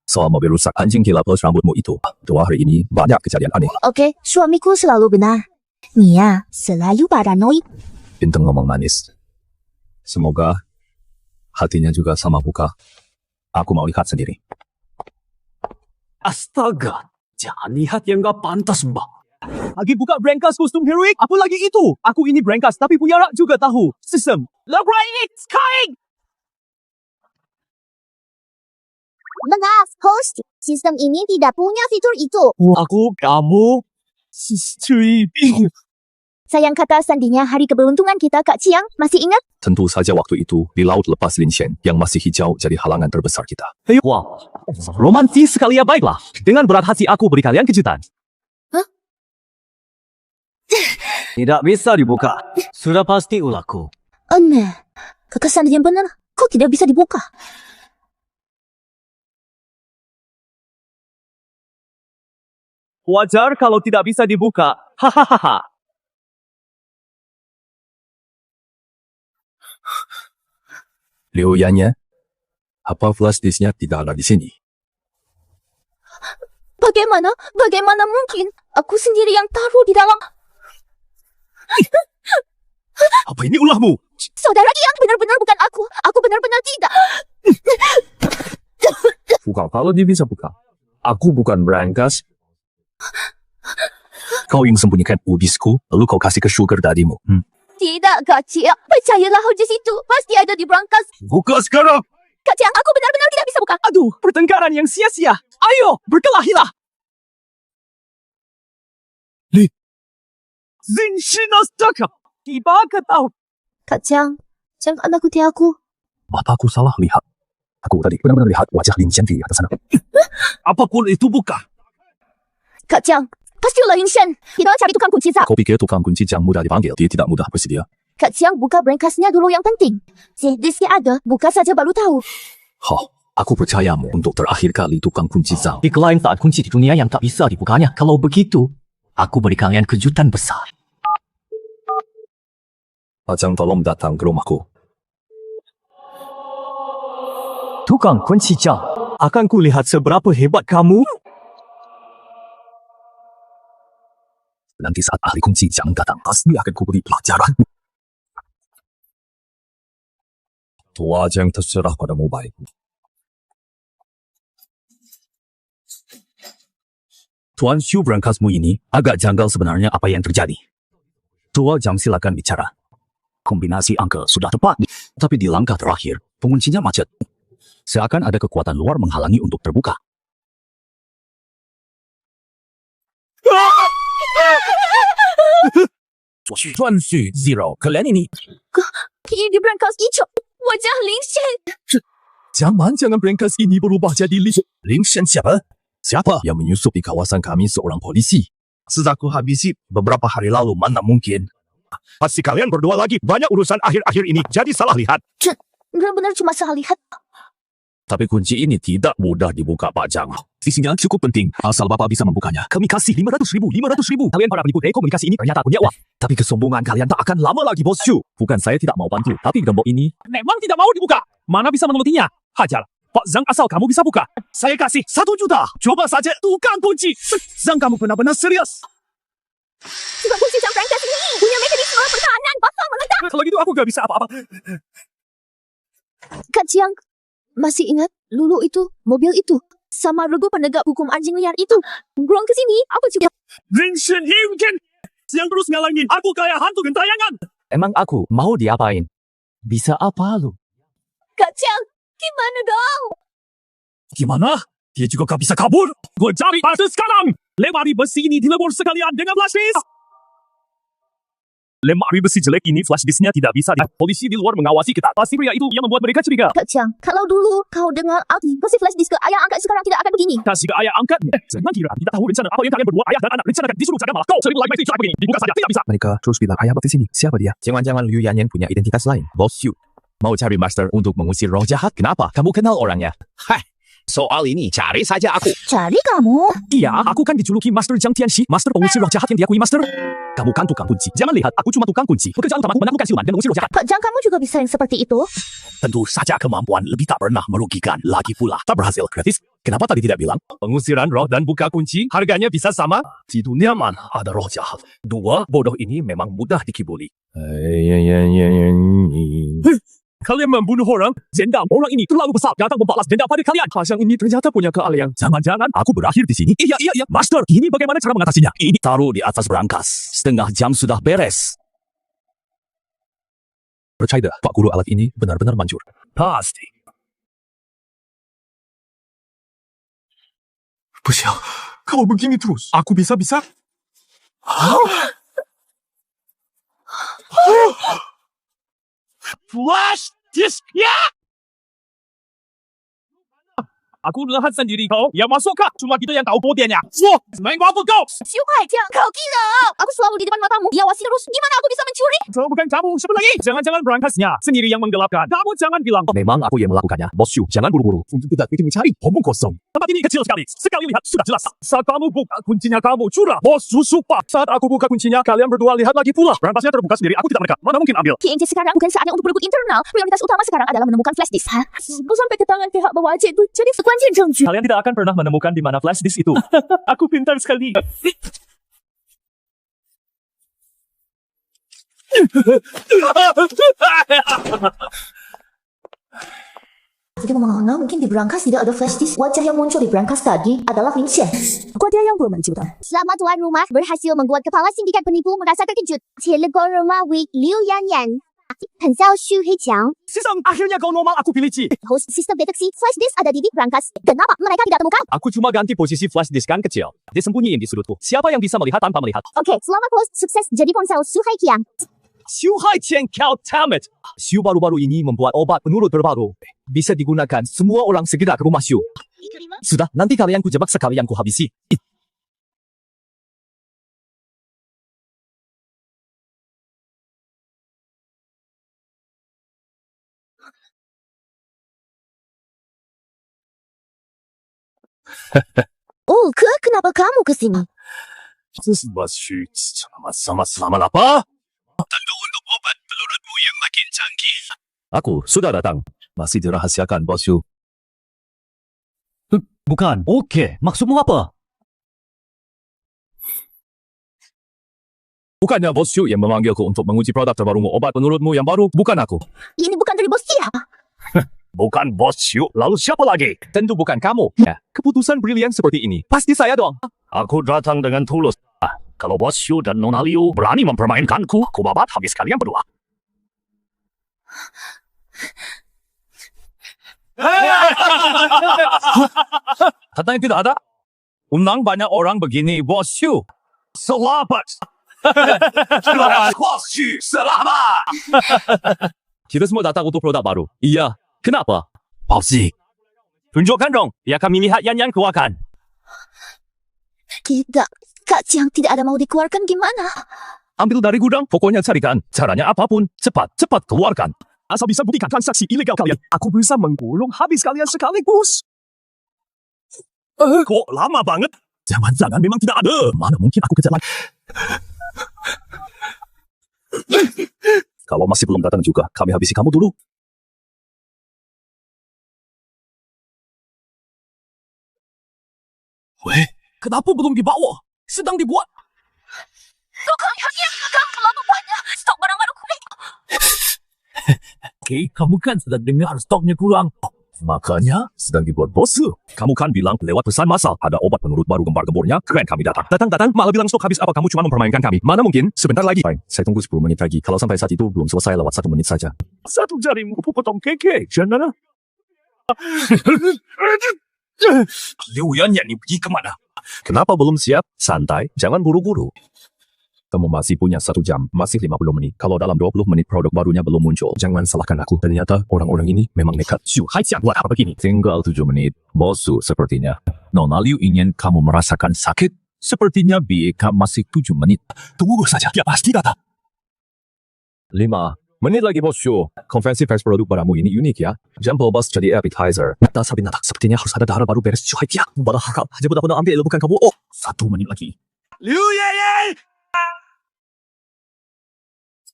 Speaker 3: Soal mobil rusak anjing gila plus rambutmu itu. 2 hari ini banyak kejadian aneh.
Speaker 2: Oke, suamiku selalu benar. Nia selalu paranoid.
Speaker 3: Bintang ngomong manis. Semoga hatinya juga sama Buka. Aku mau lihat sendiri.
Speaker 6: Astaga, jangan lihat yang gak pantas, Mbak.
Speaker 4: Lagi buka brankas kostum heroik. Apa lagi itu? Aku ini brankas tapi punya rak juga tahu. Sistem. Look right, it's coming!
Speaker 2: Maaf, host. Sistem ini tidak punya fitur itu.
Speaker 4: Aku, kamu, Street.
Speaker 2: Sayang kata sandinya hari keberuntungan kita, Kak Ciang. Masih ingat?
Speaker 3: Tentu saja waktu itu di laut lepas Linshen yang masih hijau jadi halangan terbesar kita.
Speaker 4: Hei, wow. Romantis sekali ya, baiklah. Dengan berat hati aku beri kalian kejutan.
Speaker 6: Tidak bisa dibuka. Sudah pasti ulahku.
Speaker 2: Aneh. Kakak sandinya benar. Kok tidak bisa dibuka?
Speaker 4: Wajar kalau tidak bisa dibuka. Hahaha.
Speaker 3: Liu Yannya, apa flash disknya tidak ada di sini?
Speaker 2: Bagaimana? Bagaimana mungkin? Aku sendiri yang taruh di dalam.
Speaker 4: Apa ini ulahmu?
Speaker 2: Saudara yang benar-benar bukan aku. Aku benar-benar tidak.
Speaker 3: Buka kalau dia bisa buka. Aku bukan brankas. Kau yang sembunyikan ubisku, lalu kau kasih ke sugar daddymu.
Speaker 2: Tidak, Kak Ciang. Percayalah hojis itu. Pasti ada di brankas.
Speaker 3: Buka sekarang!
Speaker 2: Kak Ciang, aku benar-benar tidak bisa buka.
Speaker 4: Aduh, pertengkaran yang sia-sia. Ayo, berkelahilah. Zinshin Astaka. Tiba ke tahun.
Speaker 2: Kak Ciang, jangan nakuti aku.
Speaker 3: Mataku salah lihat. Aku tadi benar-benar lihat wajah Linshen di atas sana.
Speaker 1: Apapun itu buka.
Speaker 2: Kak Ciang, pasti ulah Linshen. Kita cari tukang kunci zap.
Speaker 3: Kau pikir tukang kunci yang mudah dipanggil, dia tidak mudah bersedia.
Speaker 2: Kak Ciang, buka brankasnya dulu yang penting. Disknya ada, buka saja baru tahu.
Speaker 3: Aku percayamu untuk terakhir kali tukang kunci Zhao.
Speaker 6: Di lain saat kunci di dunia yang tak bisa dibukanya. Kalau begitu, aku beri kalian kejutan besar.
Speaker 3: Ajang tolong datang ke rumahku.
Speaker 4: Tukang kunci Zhao. Akan kulihat seberapa hebat kamu.
Speaker 3: Nanti saat ahli kunci Zhao datang, pasti akan kuberi pelajaran. Tua Ajang terserah padamu baik.
Speaker 1: Tuan Xu berangkasmu ini agak janggal sebenarnya apa yang terjadi. Tua Jang silakan bicara. Kombinasi angka sudah tepat, tapi di langkah terakhir, penguncinya macet. Seakan ada kekuatan luar menghalangi untuk terbuka. Tuan Xu Zero, kalian ini.
Speaker 2: Ini di brankas hijau. Wajah Linshen.
Speaker 4: Jangan brankas ini berubah jadi
Speaker 1: Linshen siapa?
Speaker 3: Siapa yang menyusup di kawasan kami seorang polisi?
Speaker 1: Sudah aku habisi beberapa hari lalu, mana mungkin. Pasti kalian berdua lagi banyak urusan akhir-akhir ini, jadi salah lihat.
Speaker 2: Benar-benar cuma salah lihat.
Speaker 3: Tapi kunci ini tidak mudah dibuka, Pak Jang.
Speaker 4: Isinya cukup penting, asal Bapak bisa membukanya. Kami kasih 500.000, 500.000. Kalian para penipu telekomunikasi ini ternyata punya uang.
Speaker 3: Tapi kesombongan kalian tak akan lama lagi, Bos Shu. Bukan saya tidak mau bantu, tapi gembok ini
Speaker 4: Memang tidak mau dibuka. Mana bisa menelutinya? Hajar. Pak Zhang, asal kamu bisa buka. Saya kasih 1 juta. Coba saja tukang kunci. Zhang, kamu benar-benar serius.
Speaker 2: Sebab kunci Sang Frankas ini punya mekanisme pertahanan bakal meledak.
Speaker 4: Kalau gitu aku gak bisa apa-apa.
Speaker 7: Kak Jiang, masih ingat Lulu itu, mobil itu, sama regu penegak hukum anjing liar itu. Buang ke sini, aku juga.
Speaker 4: Vincent Himken. Yang terus ngalangin aku kayak hantu gentayangan.
Speaker 6: Emang aku mau diapain? Bisa apa lu?
Speaker 7: Kak Jiang, gimana dong?
Speaker 4: Gimana? Dia juga gak bisa kabur. Gue cari pasti sekarang. Lemari besi ini dilebur sekalian dengan flash disk. Lemari besi jelek ini flash disknya tidak bisa. Polisi di luar mengawasi kita. Pasti pria itu yang membuat mereka curiga.
Speaker 7: Kak Jiang, kalau dulu kau dengar aku kasih flash disk ke ayah angkat sekarang tidak akan begini.
Speaker 4: Kasih ke ayah angkat. Jangan kira kita tahu rencana apa yang kalian berdua ayah dan anak rencanakan disuruh jaga malah kau sering mulai mesti begini. Dibuka saja tidak bisa.
Speaker 3: mereka terus bilang ayah di sini. Siapa dia? Jangan-jangan Liu Yanyan punya identitas lain. Bos Shu. Mau cari master untuk mengusir roh jahat? Kenapa? Kamu kenal orangnya?
Speaker 1: Soal ini cari saja aku.
Speaker 7: Cari kamu.
Speaker 4: Iya, aku kan dijuluki Master Jiang Tianxi, Master pengusir roh jahat yang diakui Master. Kamu kan tukang kunci. Jangan lihat, aku cuma tukang kunci. Pekerjaan utamaku menaklukkan siluman dan mengusir roh jahat.
Speaker 7: Kak Jiang, kamu juga bisa yang seperti itu?
Speaker 1: Tentu saja kemampuan lebih tak pernah merugikan. Lagi pula tak berhasil gratis. Kenapa tadi tidak bilang?
Speaker 4: Pengusiran roh dan buka kunci, harganya bisa sama.
Speaker 1: Di dunia mana ada roh jahat? Dua bodoh ini memang mudah dikibuli.
Speaker 4: Kalian membunuh orang, dendam orang ini terlalu besar. Datang membalas dendam pada kalian. Pasang ini ternyata punya keahlian. Jangan-jangan
Speaker 1: Aku berakhir di sini.
Speaker 4: Iya, Master. Ini bagaimana cara mengatasinya? Ini
Speaker 1: Taruh di atas berangkas. Setengah jam sudah beres.
Speaker 3: Percaya, Pak Guru, alat ini benar-benar manjur.
Speaker 1: Pasti.
Speaker 4: 不行, kalau begini terus, aku bisa.
Speaker 1: Flash disk ya!
Speaker 4: Aku lihat sendiri kau yang masuk kah? Cuma kita yang tahu kodiannya. Wah, main apa kau?
Speaker 2: Xiu Hai Jiang, kau gila. Aku selalu di depan matamu. Diawasi terus. Gimana aku bisa mencuri?
Speaker 4: Itu bukan kamu, siapa lagi? Jangan-jangan berangkasnya sendiri yang menggelapkan. Kamu jangan bilang.
Speaker 3: Memang aku yang melakukannya. Bos Shu, jangan buru-buru.
Speaker 4: Untuk tidak bikin mencari omong kosong. Tempat ini kecil sekali. Sekali lihat sudah jelas. Saat kamu buka kuncinya kamu curah. Bos sumpah. Saat aku buka kuncinya, kalian berdua lihat lagi pula. Berangkasnya terbuka sendiri. Aku tidak mereka. Mana mungkin ambil?
Speaker 7: PNJ sekarang bukan saatnya untuk berebut internal. Prioritas utama sekarang adalah menemukan flash disk. Aku sampai ke tangan pihak bawah aja itu jadi sekunci jengju.
Speaker 4: Kalian tidak akan pernah menemukan di mana flash disk itu. Aku pintar sekali.
Speaker 7: Jadi ngomong-ngomong, mungkin di berangkas tidak ada flash disk. Wajah yang muncul di berangkas tadi adalah Vincent. Kok dia yang belum mencuri?
Speaker 2: Selama tuan rumah berhasil membuat kepala sindikat penipu merasa terkejut. Telepon rumah Week Liu Yanyan. 很像虚黑墙
Speaker 4: Sisang, akhirnya kau normal aku pilih Ci.
Speaker 2: host sistem deteksi flash disk ada di berangkas. Kenapa mereka tidak temukan?
Speaker 4: Aku cuma ganti posisi flash disk kan kecil. Disembunyiin di sudutku. Siapa yang bisa melihat tanpa melihat?
Speaker 2: Oke, selamat host sukses jadi ponsel Su Hai Kiang.
Speaker 4: Xiu Hai Qian kau tamat. Xiu baru-baru ini membuat obat penurut terbaru. Bisa digunakan semua orang segera ke rumah Xiu. Sudah, nanti kalian ku jebak sekalian ku habisi.
Speaker 7: Oh, kenapa kamu kesini?
Speaker 1: Sama-sama apa? Tentu untuk obat pelurutmu yang makin canggih.
Speaker 3: Aku sudah datang. Masih dirahasiakan, Bos Shu.
Speaker 6: Bukan. Oke, maksudmu apa?
Speaker 3: Bukannya Bos Shu yang memanggilku untuk menguji produk terbarumu, obat penurutmu yang baru, bukan aku.
Speaker 7: Ini bukan dari bos dia.
Speaker 1: Bukan Bos Shu, lalu siapa lagi?
Speaker 4: Tentu bukan kamu. Ya, keputusan brilian seperti ini. Pasti saya dong.
Speaker 1: Aku datang dengan tulus. Kalau Bos Shu dan Nona Liu berani mempermainkanku, ku babat habis kalian berdua.
Speaker 3: Katanya tidak ada. Undang banyak orang begini, Bos Shu.
Speaker 1: Selamat! Selamat, Bos Shu! Selamat!
Speaker 4: Kita semua datang untuk produk baru. Iya. Kenapa?
Speaker 1: Pausi.
Speaker 4: Tunjukkan dong. Ya kami lihat yang keluarkan.
Speaker 7: Tidak, Kak Jiang tidak ada mau dikeluarkan gimana?
Speaker 3: Ambil dari gudang, pokoknya carikan. Caranya apapun, cepat keluarkan.
Speaker 4: Asal bisa buktikan transaksi ilegal kalian, aku bisa menggulung habis kalian sekaligus.
Speaker 1: Kok lama banget?
Speaker 4: Jangan-jangan memang tidak ada.
Speaker 3: Mana mungkin aku kejar lagi. Kalau masih belum datang juga, kami habisi kamu dulu.
Speaker 1: Weh, kenapa belum dibawa? Sedang dibuat.
Speaker 8: Tukang yang gagal terlalu banyak. Stok barang baru kurang.
Speaker 3: Oke, kamu kan sedang dengar stoknya kurang. Makanya sedang dibuat bos. Kamu kan bilang lewat pesan masal ada obat penurut baru gembar-gembornya. Keren kami datang.
Speaker 4: Datang, malah bilang stok habis apa kamu cuma mempermainkan kami. Mana mungkin, sebentar lagi.
Speaker 3: Baik, saya tunggu 10 menit lagi. Kalau sampai saat itu belum selesai lewat 1 menit saja.
Speaker 4: Satu jarimu potong keke, jangan.
Speaker 1: Liu Yanyan, ni pergi ke mana?
Speaker 3: Kenapa belum siap? Santai, jangan buru-buru. Kamu masih punya 1 jam, masih 50 menit. Kalau dalam 20 menit produk barunya belum muncul, jangan salahkan aku. Ternyata orang-orang ini memang nekat.
Speaker 4: Syu, hai siang buat apa begini?
Speaker 3: Tinggal 7 menit. Bosu sepertinya. Nona Liu ingin kamu merasakan sakit. Sepertinya BK masih 7 menit.
Speaker 4: Tunggu saja, dia pasti datang.
Speaker 3: 5 menit lagi bosu. Konferensi pers produk barumu ini unik ya. Jempol bus jadi appetizer.
Speaker 4: Dasar binatang, sepertinya harus ada darah baru beres. Syu, hai siang. Balah harap, aja benar-benar ambil bukan kamu. Oh, 1 menit lagi.
Speaker 1: Liu Yanyan!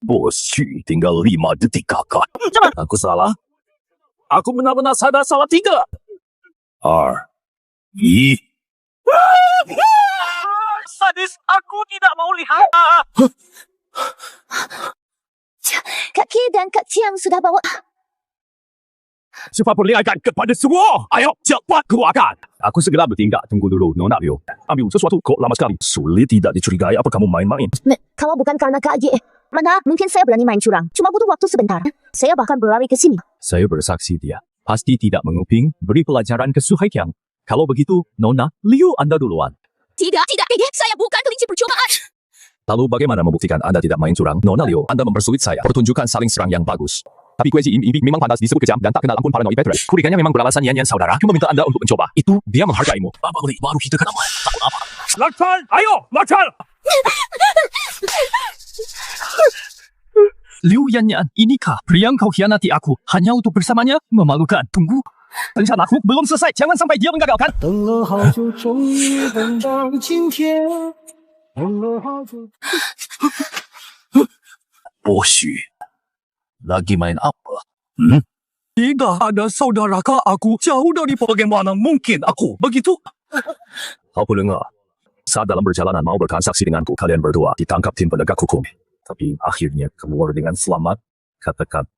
Speaker 3: Bos Xu, tinggal 5 detik kakak. Aku salah.
Speaker 4: Aku benar-benar sadar salah 3.
Speaker 3: R. I.
Speaker 4: Sadis, aku tidak mau lihat.
Speaker 2: Kak K dan Kak Chiang sudah bawa.
Speaker 4: Cepat perlihatkan kepada semua. Ayo, cepat keluarkan.
Speaker 3: Aku segera bertindak. Tunggu dulu, Nona Liu.
Speaker 4: Ambil sesuatu kok lama sekali.
Speaker 3: Sulit tidak dicurigai apa kamu main-main.
Speaker 2: Kalau bukan karena Kak G, mana mungkin saya berani main curang. Cuma butuh waktu sebentar. Saya bahkan berlari ke sini.
Speaker 3: Saya bersaksi dia. Pasti tidak menguping, beri pelajaran ke Su Haiqiang. Kalau begitu, Nona, Liu Anda duluan.
Speaker 8: Tidak. Saya bukan kelinci percobaan.
Speaker 3: Lalu bagaimana membuktikan Anda tidak main curang? Nona Liu, Anda mempersulit saya. Pertunjukan saling serang yang bagus. Tapi Kue Ji Im memang pantas disebut kejam dan tak kenal ampun paranoid veteran. Kuriganya memang beralasan Yan saudara. Cuma minta Anda untuk mencoba. Itu dia menghargaimu.
Speaker 1: Apa beli? Baru kita kenapa? Takut apa?
Speaker 4: Laksan, ayo, laksan.
Speaker 6: Liu Yanyan, inikah pria yang kau hianati aku hanya untuk bersamanya? Memalukan. Tunggu. Rencanaku belum selesai. Jangan sampai dia menggagalkan.
Speaker 5: 等了好久，终于等到今天。等了好久。
Speaker 1: Bos Xu, lagi main apa?
Speaker 4: Tidak ada saudara kak aku jauh dari
Speaker 1: Bagaimana mungkin aku begitu?
Speaker 3: Kau dengar. Saat dalam perjalanan mau bertransaksi denganku, kalian berdua ditangkap tim penegak hukum. Tapi akhirnya keluar dengan selamat. Katakan,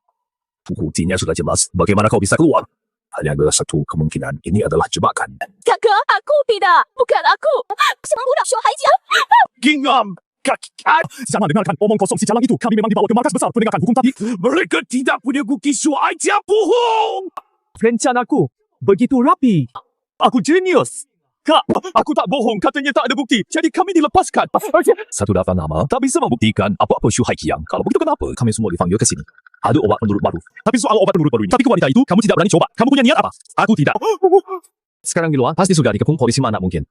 Speaker 3: buktinya sudah jelas. Bagaimana kau bisa keluar? Hanya ada satu kemungkinan. Ini adalah jebakan.
Speaker 8: Kakak, aku tidak. Bukan aku. Semua budak Syu Hai siang.
Speaker 4: Gingham. Jangan dengarkan omong kosong si jalang itu. Kami memang dibawa ke markas besar penegakan hukum tadi.
Speaker 1: Mereka tidak punya bukti suai dia bohong.
Speaker 4: Rencanaku begitu rapi. Aku genius. Kak, aku tak bohong. Katanya tak ada bukti. Jadi kami dilepaskan.
Speaker 3: Satu daftar nama tak bisa membuktikan apa-apa Shu Haiqiang. Kalau begitu kenapa kami semua dipanggil ke sini? Ada obat penurut baru.
Speaker 4: Tapi soal obat penurut baru ini. Tapi ke wanita itu, kamu tidak berani coba. Kamu punya niat apa? Aku tidak.
Speaker 3: Sekarang di luar pasti sudah dikepung polisi mana mungkin.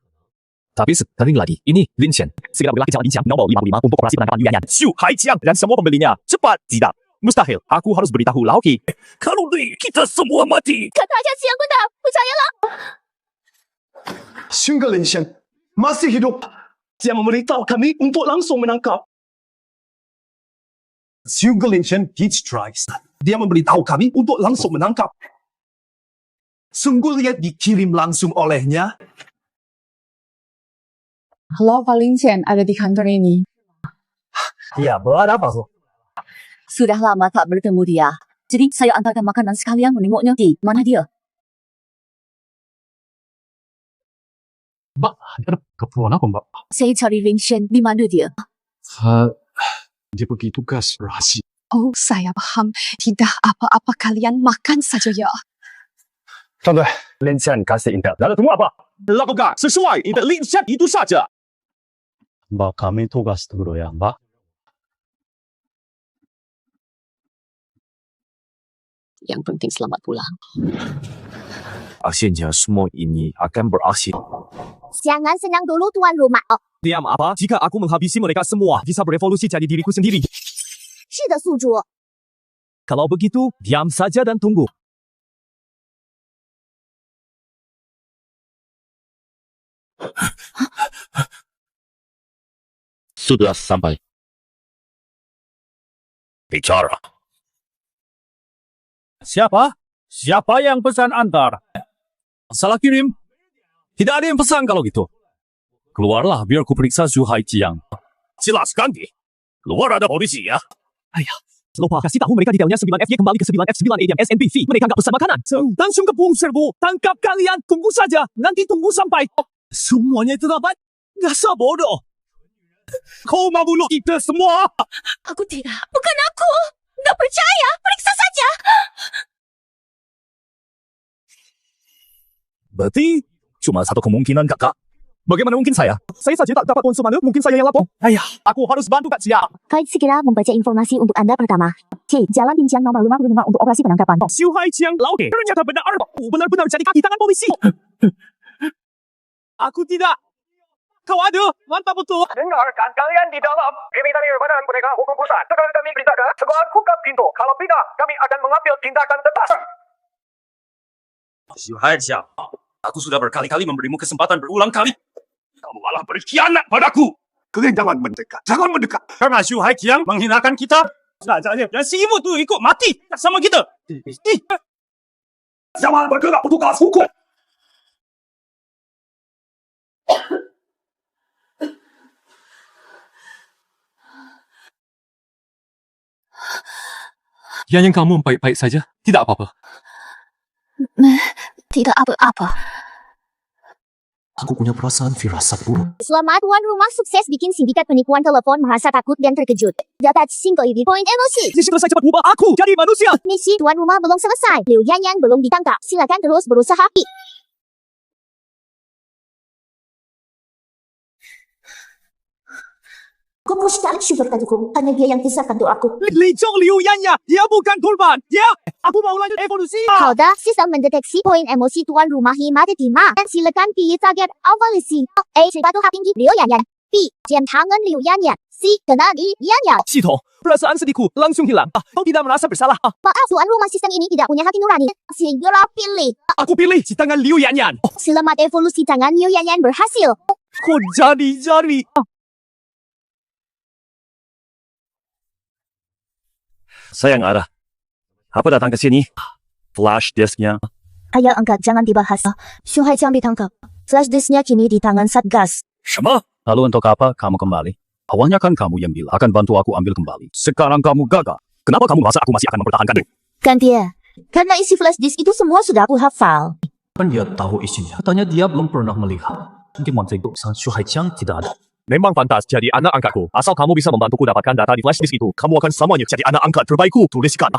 Speaker 3: Tapi sekali lagi, ini Lin Xian. Segera bergerak ke Jalan Bincang nomor 55 untuk operasi penangkapan Liu Yanyan.
Speaker 4: Syu Haiqiang dan semua pembelinya. Cepat. Tidak. Mustahil. Aku harus beritahu Laoki.
Speaker 1: Kalau Li, kita semua mati.
Speaker 8: Kata aja siang benar. Percayalah.
Speaker 5: 勋格林先 masih hidup.
Speaker 4: Dia memberitahu kami untuk langsung menangkap.
Speaker 5: Xu Linchen Peach Tries.
Speaker 4: Dia memberitahu kami untuk langsung menangkap.
Speaker 5: Sungguh lihat dikirim langsung olehnya.
Speaker 9: Halo Pak Linchen, ada di kantor ini.
Speaker 5: Ya, ada apa tuh?
Speaker 8: Sudah lama tak bertemu dia. Jadi saya antarkan makanan sekalian menengoknya. Di mana dia?
Speaker 6: Mbak, ada keperluan apa Mbak?
Speaker 8: Saya cari Ling Shen. Di mana dia?
Speaker 5: Dia pergi tugas rahasia.
Speaker 9: Oh, saya paham. Tidak apa-apa, kalian makan saja ya.
Speaker 5: 张队，Lin Xian kasih intel. Lalu tunggu apa?
Speaker 4: Lakukan sesuai Lin Xian itu saja.
Speaker 5: Mbak, kami tugas dulu ya, Mbak.
Speaker 8: Yang penting selamat pulang.
Speaker 3: Akhirnya semua ini akan berakhir.
Speaker 2: Jangan senang dulu tuan rumah. Oh,
Speaker 4: Diam apa? Jika aku menghabisi mereka semua, bisa berevolusi jadi diriku sendiri.
Speaker 2: 是的，宿主。
Speaker 4: Kalau begitu, diam saja dan tunggu.
Speaker 1: Sudah sampai. Bicara.
Speaker 4: Siapa? Siapa yang pesan antar? Salah kirim. Tidak ada yang pesan kalau gitu. Keluarlah biar ku periksa Zhu Haijiang.
Speaker 1: Jelaskan di. Luar ada polisi ya.
Speaker 4: Ayah, lupa kasih tahu mereka detailnya 9FY kembali ke 9F9 ADM SNPV. Mereka nggak pesan makanan. Langsung ke Pung Serbu. Tangkap kalian. Tunggu saja. Nanti tunggu sampai. Semuanya terlambat. Dasar bodoh. Kau mau bunuh kita semua.
Speaker 8: Aku tidak. Bukan aku. Nggak percaya. Periksa saja.
Speaker 3: Berarti cuma satu kemungkinan, kakak. Bagaimana mungkin saya?
Speaker 4: Saya saja tak dapat unsur mana. Mungkin saya yang lapor. Ayah, aku harus bantu Kak Cia.
Speaker 2: Kait segera membaca informasi untuk Anda pertama. C. Jalan Bincang nomor 55 untuk operasi penangkapan.
Speaker 4: Zhu Haijiang Lauke. Ternyata benar. Benar-benar jadi kaki tangan polisi. Aku tidak. Kau ada. Mantap betul.
Speaker 5: Dengarkan kalian di dalam. Kami dari Badan Penegak Hukum Pusat. Sekarang kami perintahkan segera buka pintu. Kalau tidak, kami akan mengambil tindakan tegas.
Speaker 1: Zhu Haijiang, aku sudah berkali-kali memberimu kesempatan berulang kali. Kamu malah berkhianat padaku.
Speaker 5: Kalian jangan mendekat. Jangan mendekat.
Speaker 1: Karena Zhu Haijiang menghinakan kita. Dan si ibu tu ikut mati sama kita.
Speaker 5: Jangan bergerak petugas hukum.
Speaker 6: Yang kamu baik-baik saja. Tidak apa-apa.
Speaker 9: Tidak apa-apa.
Speaker 3: Aku punya perasaan firasat buruk.
Speaker 2: Selamat tuan rumah sukses bikin sindikat penipuan telepon merasa takut dan terkejut. Dapat 5 poin emosi.
Speaker 4: Misi selesai cepat ubah aku jadi manusia.
Speaker 2: Misi tuan rumah belum selesai. Liu Yanyan belum ditangkap. Silakan terus berusaha.
Speaker 7: Kau mustahil syukur kaduku. Hanya dia yang kisahkan doaku.
Speaker 4: Li Zhong Liu Yannya. Dia bukan korban. Dia. Aku mau lanjut evolusi.
Speaker 2: 好的 sistem mendeteksi poin emosi tuan rumah hima terima. Dan silakan pilih target evolusi. A. Sepatu hak tinggi Liu Yanyan. B. Jam tangan Liu Yanyan. C. Kena Li Yanyan.
Speaker 4: 系统 perasaan sedihku langsung hilang. Kau tidak merasa bersalah.
Speaker 2: Maaf tuan rumah sistem ini tidak punya hati nurani. Segera pilih.
Speaker 4: Aku pilih si tangan Liu Yanyan.
Speaker 2: Selamat evolusi tangan Liu Yanyan berhasil.
Speaker 4: Kok jadi.
Speaker 3: Sayang Ara. Apa datang ke sini? Flash disknya.
Speaker 7: Ayah angkat jangan dibahas. Zhu Haijiang ditangkap. Flash disknya kini di tangan Satgas.
Speaker 3: 什么? Lalu untuk apa kamu kembali? Awalnya kan kamu yang bilang akan bantu aku ambil kembali. Sekarang kamu gagal. Kenapa kamu merasa aku masih akan mempertahankan?
Speaker 7: Kan dia. Karena isi flash disk itu semua sudah aku hafal.
Speaker 3: Kan dia tahu isinya. Katanya dia belum pernah melihat. Mungkin waktu itu Zhu Haijiang tidak ada.
Speaker 4: Memang pantas jadi anak angkatku. Asal kamu bisa membantuku dapatkan data di flash disk itu, kamu akan selamanya jadi anak angkat terbaikku. Tuliskan.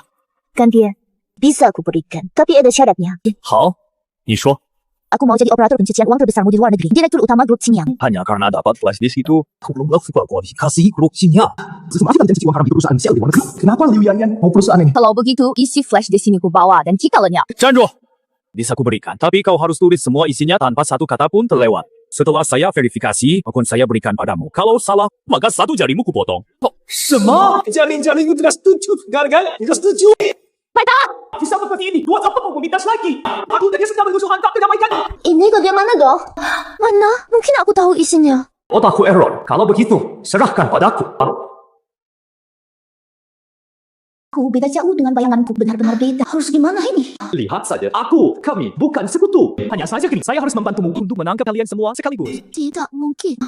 Speaker 7: Kan dia. Bisa aku berikan. Tapi ada syaratnya.
Speaker 3: 好，你说。
Speaker 7: Aku mau jadi operator pencucian uang terbesarmu di luar negeri. Direktur utama grup Xinjiang.
Speaker 3: Hanya karena dapat flash disk itu, aku belum melakukan kualifikasi grup Xinjiang.
Speaker 6: Semakin menjadi jiwa haram di perusahaan sel di luar negeri. Kenapa Liu Yanyan mau perusahaan ini?
Speaker 8: Kalau begitu, isi flash di sini ku bawa dan kita lenyap.
Speaker 3: 站住！ Bisa ku berikan, tapi kau harus tulis semua isinya tanpa satu kata pun terlewat. Setelah saya verifikasi, akan saya berikan padamu. Kalau salah, maka satu jarimu kupotong.
Speaker 4: 什么？Jalin-jalin itu tidak setuju. Gara-gara tidak setuju. Baiklah, bisa seperti ini. Buat apa kau meminta lagi? Aku tadi sedang berusaha hantar kedamaian.
Speaker 7: Ini bagaimana dong? Mana? Mungkin aku tahu isinya.
Speaker 3: Otakku error. Kalau begitu, serahkan padaku.
Speaker 7: Aku beda jauh dengan bayanganku. Benar-benar beda. Harus gimana ini?
Speaker 4: Lihat saja, kami bukan sekutu. Hanya saja kini saya harus membantumu untuk menangkap kalian semua sekaligus.
Speaker 7: Tidak mungkin.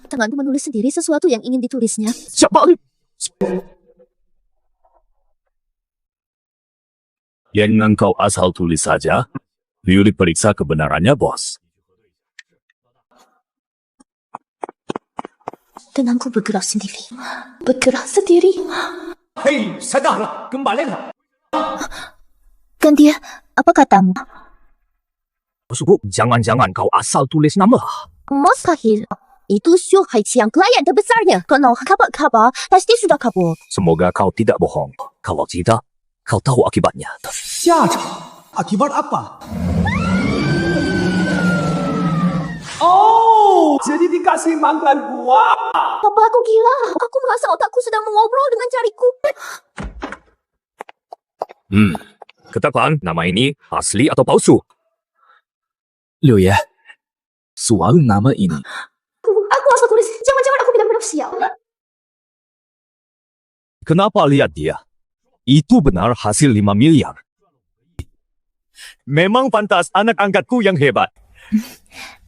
Speaker 7: Tanganku menulis sendiri sesuatu yang ingin ditulisnya.
Speaker 4: Cepat.
Speaker 3: Yang engkau asal tulis saja. Liu diperiksa kebenarannya, bos.
Speaker 7: Tanganku bergerak sendiri. Bergerak sendiri.
Speaker 4: Hei, sadarlah, kembalilah.
Speaker 7: Kan dia, apa katamu?
Speaker 3: Suku, jangan-jangan kau asal tulis nama.
Speaker 7: Mustahil. Itu Zhu Haijiang klien terbesarnya. Kalau kabar-kabar, pasti sudah kabur.
Speaker 3: Semoga kau tidak bohong. Kalau tidak, kau tahu akibatnya.
Speaker 6: 下场 akibat apa?
Speaker 4: Oh, jadi dikasih makan buah.
Speaker 7: Apa aku gila? Aku merasa otakku sedang mengobrol dengan jariku.
Speaker 1: Katakan nama ini asli atau palsu?
Speaker 6: 六爷，soal nama ini
Speaker 7: Aku asal tulis. Jangan-jangan aku benar-benar sial.
Speaker 1: Kenapa lihat dia? Itu benar hasil 5 miliar. Memang pantas anak angkatku yang hebat.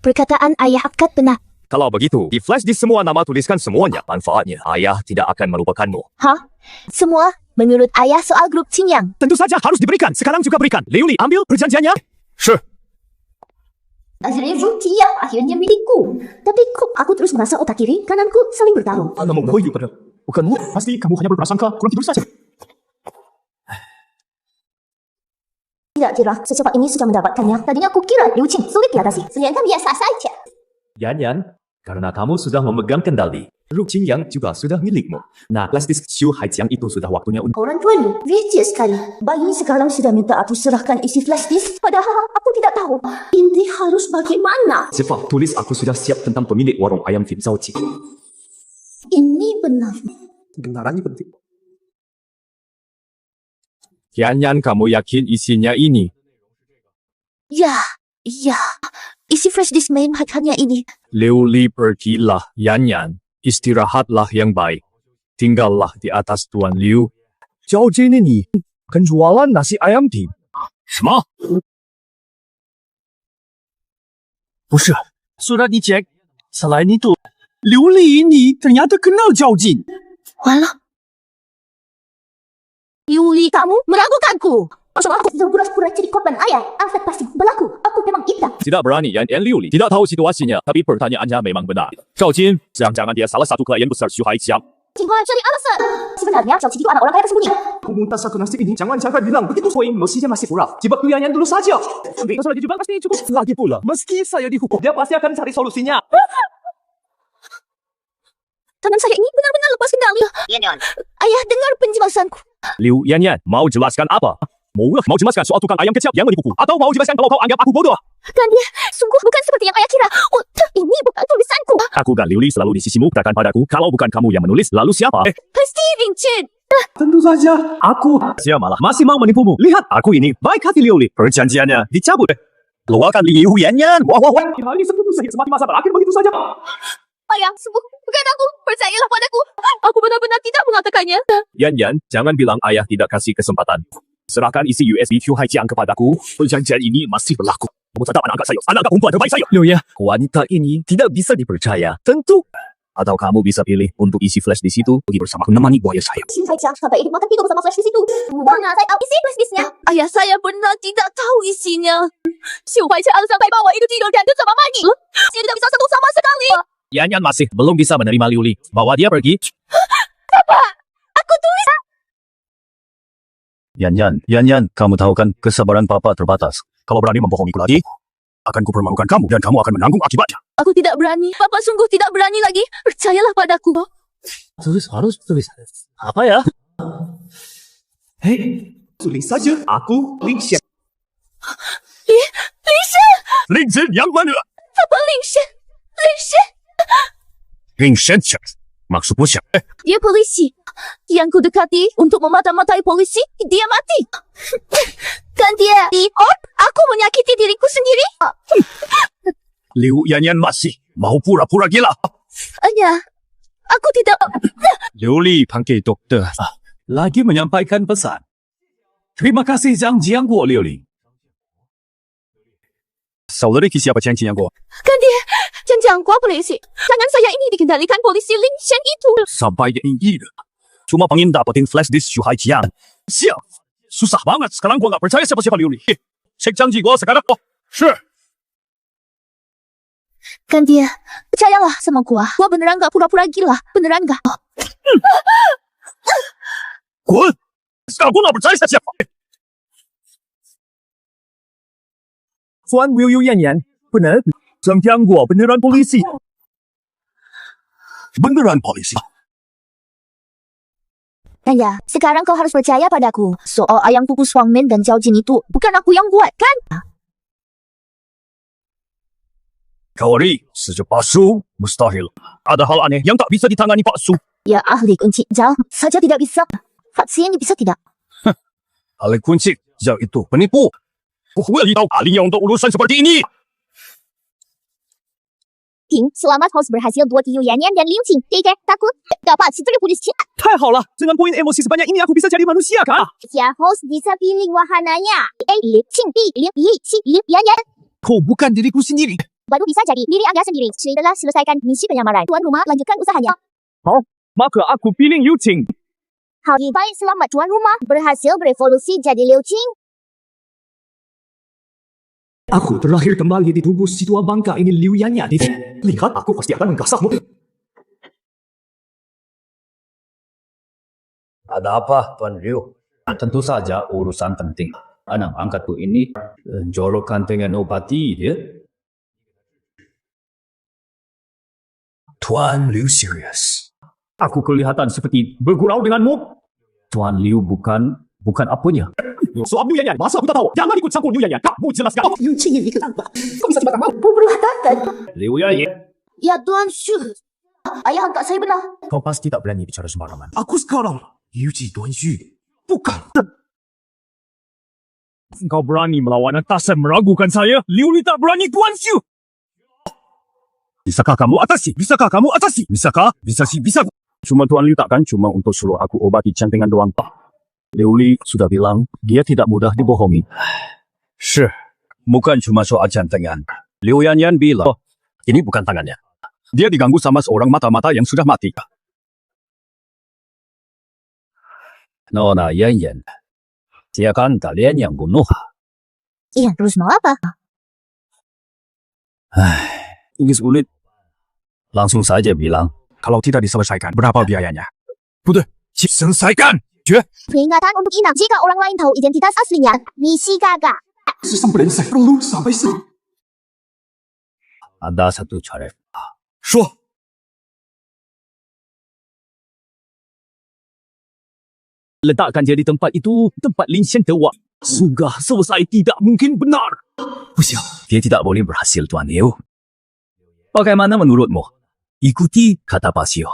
Speaker 2: Perkataan ayah akad benar.
Speaker 1: Kalau begitu, di flash di semua nama tuliskan semuanya. Manfaatnya, ayah tidak akan melupakanmu.
Speaker 2: Hah? Semua menurut ayah soal grup Qingyang.
Speaker 4: Tentu saja harus diberikan. Sekarang juga berikan. Liu Li, ambil perjanjiannya.
Speaker 7: Akhirnya grup Qingyang akhirnya milikku. Tapi kok aku terus merasa otak kiri kananku saling bertarung.
Speaker 4: Bukanmu, pasti kamu hanya berprasangka kurang tidur saja.
Speaker 7: Tidak kira secepat ini sudah mendapatkannya. Tadinya aku kira Liu Qing sulit diatasi. Ternyata biasa saja.
Speaker 4: Yan, karena kamu sudah memegang kendali, grup Qingyang juga sudah milikmu. Nah, flash disk Xu Haijiang itu sudah waktunya untuk...
Speaker 7: Orang tuamu, receh sekali. Bayi sekarang sudah minta aku serahkan isi flash disk. Padahal aku tidak tahu. Ini harus bagaimana?
Speaker 4: Cepat tulis aku sudah siap tentang pemilik warung ayam Fim Zhao Ji.
Speaker 7: Ini benar.
Speaker 4: Kebenarannya penting. Yan, kamu yakin isinya ini?
Speaker 2: Ya. Isi flash disk main hanya ini.
Speaker 1: Liu Li pergilah, Yan. Istirahatlah yang baik. Tinggallah di atas Tuan Liu.
Speaker 4: Zhao Ji ini kan jualan nasi ayam di.
Speaker 3: 什么？
Speaker 6: 不是，sudah dicek. Selain itu, Liu Li ini ternyata kenal Zhao Jin.
Speaker 2: Walah. Yuli, kamu meragukanku.
Speaker 7: Soal aku sudah pura-pura jadi korban ayah. Alfred pasti berlaku. Aku memang hitam.
Speaker 1: Tidak berani Yan Liu Li. Tidak tahu situasinya, tapi pertanyaannya memang benar. Zhao Jin, jangan-jangan dia salah satu klien besar Xu Haijiang.
Speaker 7: Cingguan cari alasan. Sebenarnya Zhao Qi itu anak orang kaya tersembunyi.
Speaker 4: Aku minta satu nasi ini, jangan bilang begitu poin mestinya masih kurang. Jebak kalian dulu saja. Kalau lagi juga pasti cukup. Lagi pula, meski saya dihukum, dia pasti akan cari solusinya.
Speaker 2: Tangan saya ini benar-benar lepas kendali. Ayah dengar penjelasanku.
Speaker 1: Liu Yan, mau jelaskan apa? Mau jelaskan soal tukang ayam kecap yang menipuku? Atau mau jelaskan kalau kau anggap aku bodoh?
Speaker 2: Kan dia sungguh bukan seperti yang ayah kira. Oh, ini bukan tulisanku.
Speaker 1: Aku dan Liu Li selalu di sisimu, katakan padaku, kalau bukan kamu yang menulis, lalu siapa?
Speaker 2: Pasti Ling Chen.
Speaker 4: Tentu saja, aku
Speaker 1: Siapa malah?
Speaker 4: masih mau menipumu. Lihat, aku ini baik hati Liu Li. Perjanjiannya dicabut.
Speaker 1: Keluarkan Liu Yan. Wah.
Speaker 4: Hal ini sebetulnya sehingga semakin masa berakhir begitu saja.
Speaker 2: Ayah, sungguh bukan aku. Percayalah padaku. Aku benar-benar tidak mengatakannya.
Speaker 1: Yan, jangan bilang ayah tidak kasih kesempatan. Serahkan isi USB Xu Haijiang kepadaku. Perjanjian ini masih berlaku. Kamu tetap anak angkat saya. Anak perempuan terbaik saya.
Speaker 6: Liu Ye,
Speaker 1: Wanita ini tidak bisa dipercaya. Tentu. Atau kamu bisa pilih untuk isi flash di situ, pergi bersama menemani buaya saya.
Speaker 7: Xu Haijiang sampai hidup makan tidur bersama flash di situ. Mana saya tahu isi flash disknya?
Speaker 2: Ayah saya benar tidak tahu isinya. Xu Haijiang sampai bawa itu tidur dan bersama Maggie. Dia tidak bisa sentuh sama sekali.
Speaker 1: Yan masih belum bisa menerima Liu Li. Bawa dia pergi.
Speaker 2: Aku tulis.
Speaker 3: Yan, kamu tahu kan kesabaran papa terbatas. Kalau berani membohongiku lagi, akan kupermalukan kamu dan kamu akan menanggung akibatnya.
Speaker 2: Aku tidak berani. Papa sungguh tidak berani lagi. Percayalah padaku.
Speaker 3: Harus tulis. Apa ya?
Speaker 4: Hei, tulis saja. Aku Ling Xian.
Speaker 1: Ling Xian yang mana?
Speaker 2: Papa Ling Xian.
Speaker 1: Ling Xian. Maksudmu siapa?
Speaker 2: Dia polisi. Yang ku dekati untuk memata-matai polisi, dia mati. Kan dia aku menyakiti diriku sendiri.
Speaker 1: Liu Yan masih mau pura-pura gila.
Speaker 2: Ayah, aku tidak.
Speaker 1: Liu Li panggil dokter.
Speaker 6: lagi menyampaikan pesan. Terima kasih Zhang Jiangguo Liu Li.
Speaker 1: Saudari siapa Zhang Jiangguo?
Speaker 2: Kan dia Jiangguo polisi. Tangan saya ini dikendalikan polisi Ling Xian itu.
Speaker 1: Sampai dia ingin. Cuma pengen dapetin flash disk Xu Haijiang. Siap. Susah banget. Sekarang gua nggak percaya siapa-siapa Liu Li. Cek janji gua sekarang.
Speaker 2: Kan dia, percayalah sama gua. Gua beneran gak pura-pura gila. Beneran gak.
Speaker 1: Gua? Sekarang gua nggak percaya siapa.
Speaker 4: Tuan Liu Yan, benar? Zhang Jiangguo beneran polisi.
Speaker 3: Beneran polisi.
Speaker 2: Ayah, sekarang kau harus percaya padaku. Soal ayam kukus Wang Min dan Zhao Jin itu bukan aku yang buat, kan?
Speaker 1: Kaori, sejak palsu, mustahil. Ada hal aneh yang tak bisa ditangani palsu.
Speaker 2: Ya ahli kunci Zhao saja tidak bisa. Faksi ini bisa tidak?
Speaker 3: Alih kunci, Zhao itu penipu.
Speaker 1: 我会遇到Ali yang untuk urusan seperti ini.
Speaker 2: 停，Selamat Host berhasil buat Liu Yanyan dan Liu Qing. Tiga, takut? Dapat setelah polis cina.
Speaker 4: 太好了，dengan poin emosi sebanyak ini aku bisa jadi manusia kah?
Speaker 2: Ya Host bisa pilih wahananya. A. Liu Qing, B. Liu Yi, C. Liu Yanyan.
Speaker 4: Kau bukan diriku sendiri.
Speaker 2: Baru bisa jadi diri anda sendiri. Sudah selesaikan misi penyamaran. Tuan rumah lanjutkan usahanya.
Speaker 4: Maka aku pilih Liu Qing.
Speaker 2: Hari baik, selamat tuan rumah. Berhasil berevolusi jadi Liu Qing.
Speaker 4: Aku terlahir kembali di tubuh si tua bangka ini Liu Yanyan. Lihat, aku pasti akan menggasahmu.
Speaker 3: Ada apa, Tuan Liu? Tentu saja urusan penting. Anak angkatku ini jorokan dengan obati dia. Tuan Liu serius. Aku kelihatan seperti bergurau denganmu. Tuan Liu bukan apanya.
Speaker 4: Soal Liu Yanyan, masa aku tak tahu? Jangan ikut campur Liu Yanyan. Kamu jelaskan.
Speaker 7: Liu Qing ini kenapa? Kau bisa cepat tahu? Berulah takkan.
Speaker 3: Liu Yanyan.
Speaker 7: Ya Tuan Shu. Ayah angkat saya benar.
Speaker 1: Kau pasti tak berani bicara sembarangan.
Speaker 4: Aku sekarang
Speaker 1: Liu Ji Tuan Xu.
Speaker 4: bukan. Kau berani melawan atasan meragukan saya? Liu Li tak berani Tuan Xu.
Speaker 3: Bisakah kamu atasi?
Speaker 4: Bisakah kamu atasi?
Speaker 3: Bisakah? Bisa. Cuma Tuan Liu takkan cuma untuk suruh aku obati cantingan doang. Liu Li sudah bilang dia tidak mudah dibohongi. Bukan cuma soal cantingan. Liu Yanyan bilang, ini bukan tangannya. Dia diganggu sama seorang mata-mata yang sudah mati. Nona Yanyan, dia kan kalian yang bunuh.
Speaker 2: Iya, terus mau apa?
Speaker 3: Ini sulit. Langsung saja bilang,
Speaker 1: Kalau tidak diselesaikan, berapa biayanya? Sudah, selesaikan.
Speaker 2: Peringatan untuk inang jika orang lain tahu identitas aslinya. Misi gagal.
Speaker 4: Sistem brengsek perlu sampai sini.
Speaker 3: ada satu cara.
Speaker 1: 说，
Speaker 4: Letakkan dia di tempat itu, tempat Lin Xian terwak. Sudah selesai, tidak mungkin benar.
Speaker 3: Dia tidak boleh berhasil, Tuan Liu. Bagaimana menurutmu? Ikuti kata Pasio.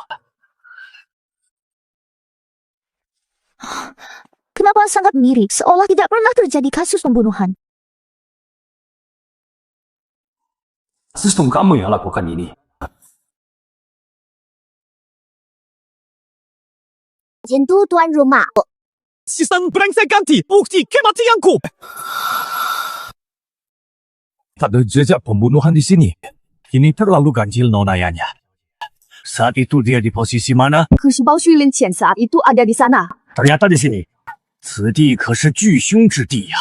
Speaker 7: Kenapa sangat mirip? Seolah tidak pernah terjadi kasus pembunuhan.
Speaker 3: Sistem kamu yang lakukan ini.
Speaker 2: Jentu tuan rumah.
Speaker 4: Sistem brengsek ganti, bukti kematianku.
Speaker 1: Tak ada jejak pembunuhan di sini. Ini terlalu ganjil nonayanya. Saat itu dia di posisi mana?
Speaker 9: 可是包旭林潜saat itu ada di sana.
Speaker 1: Ternyata di sini. 此地可是巨凶之地呀、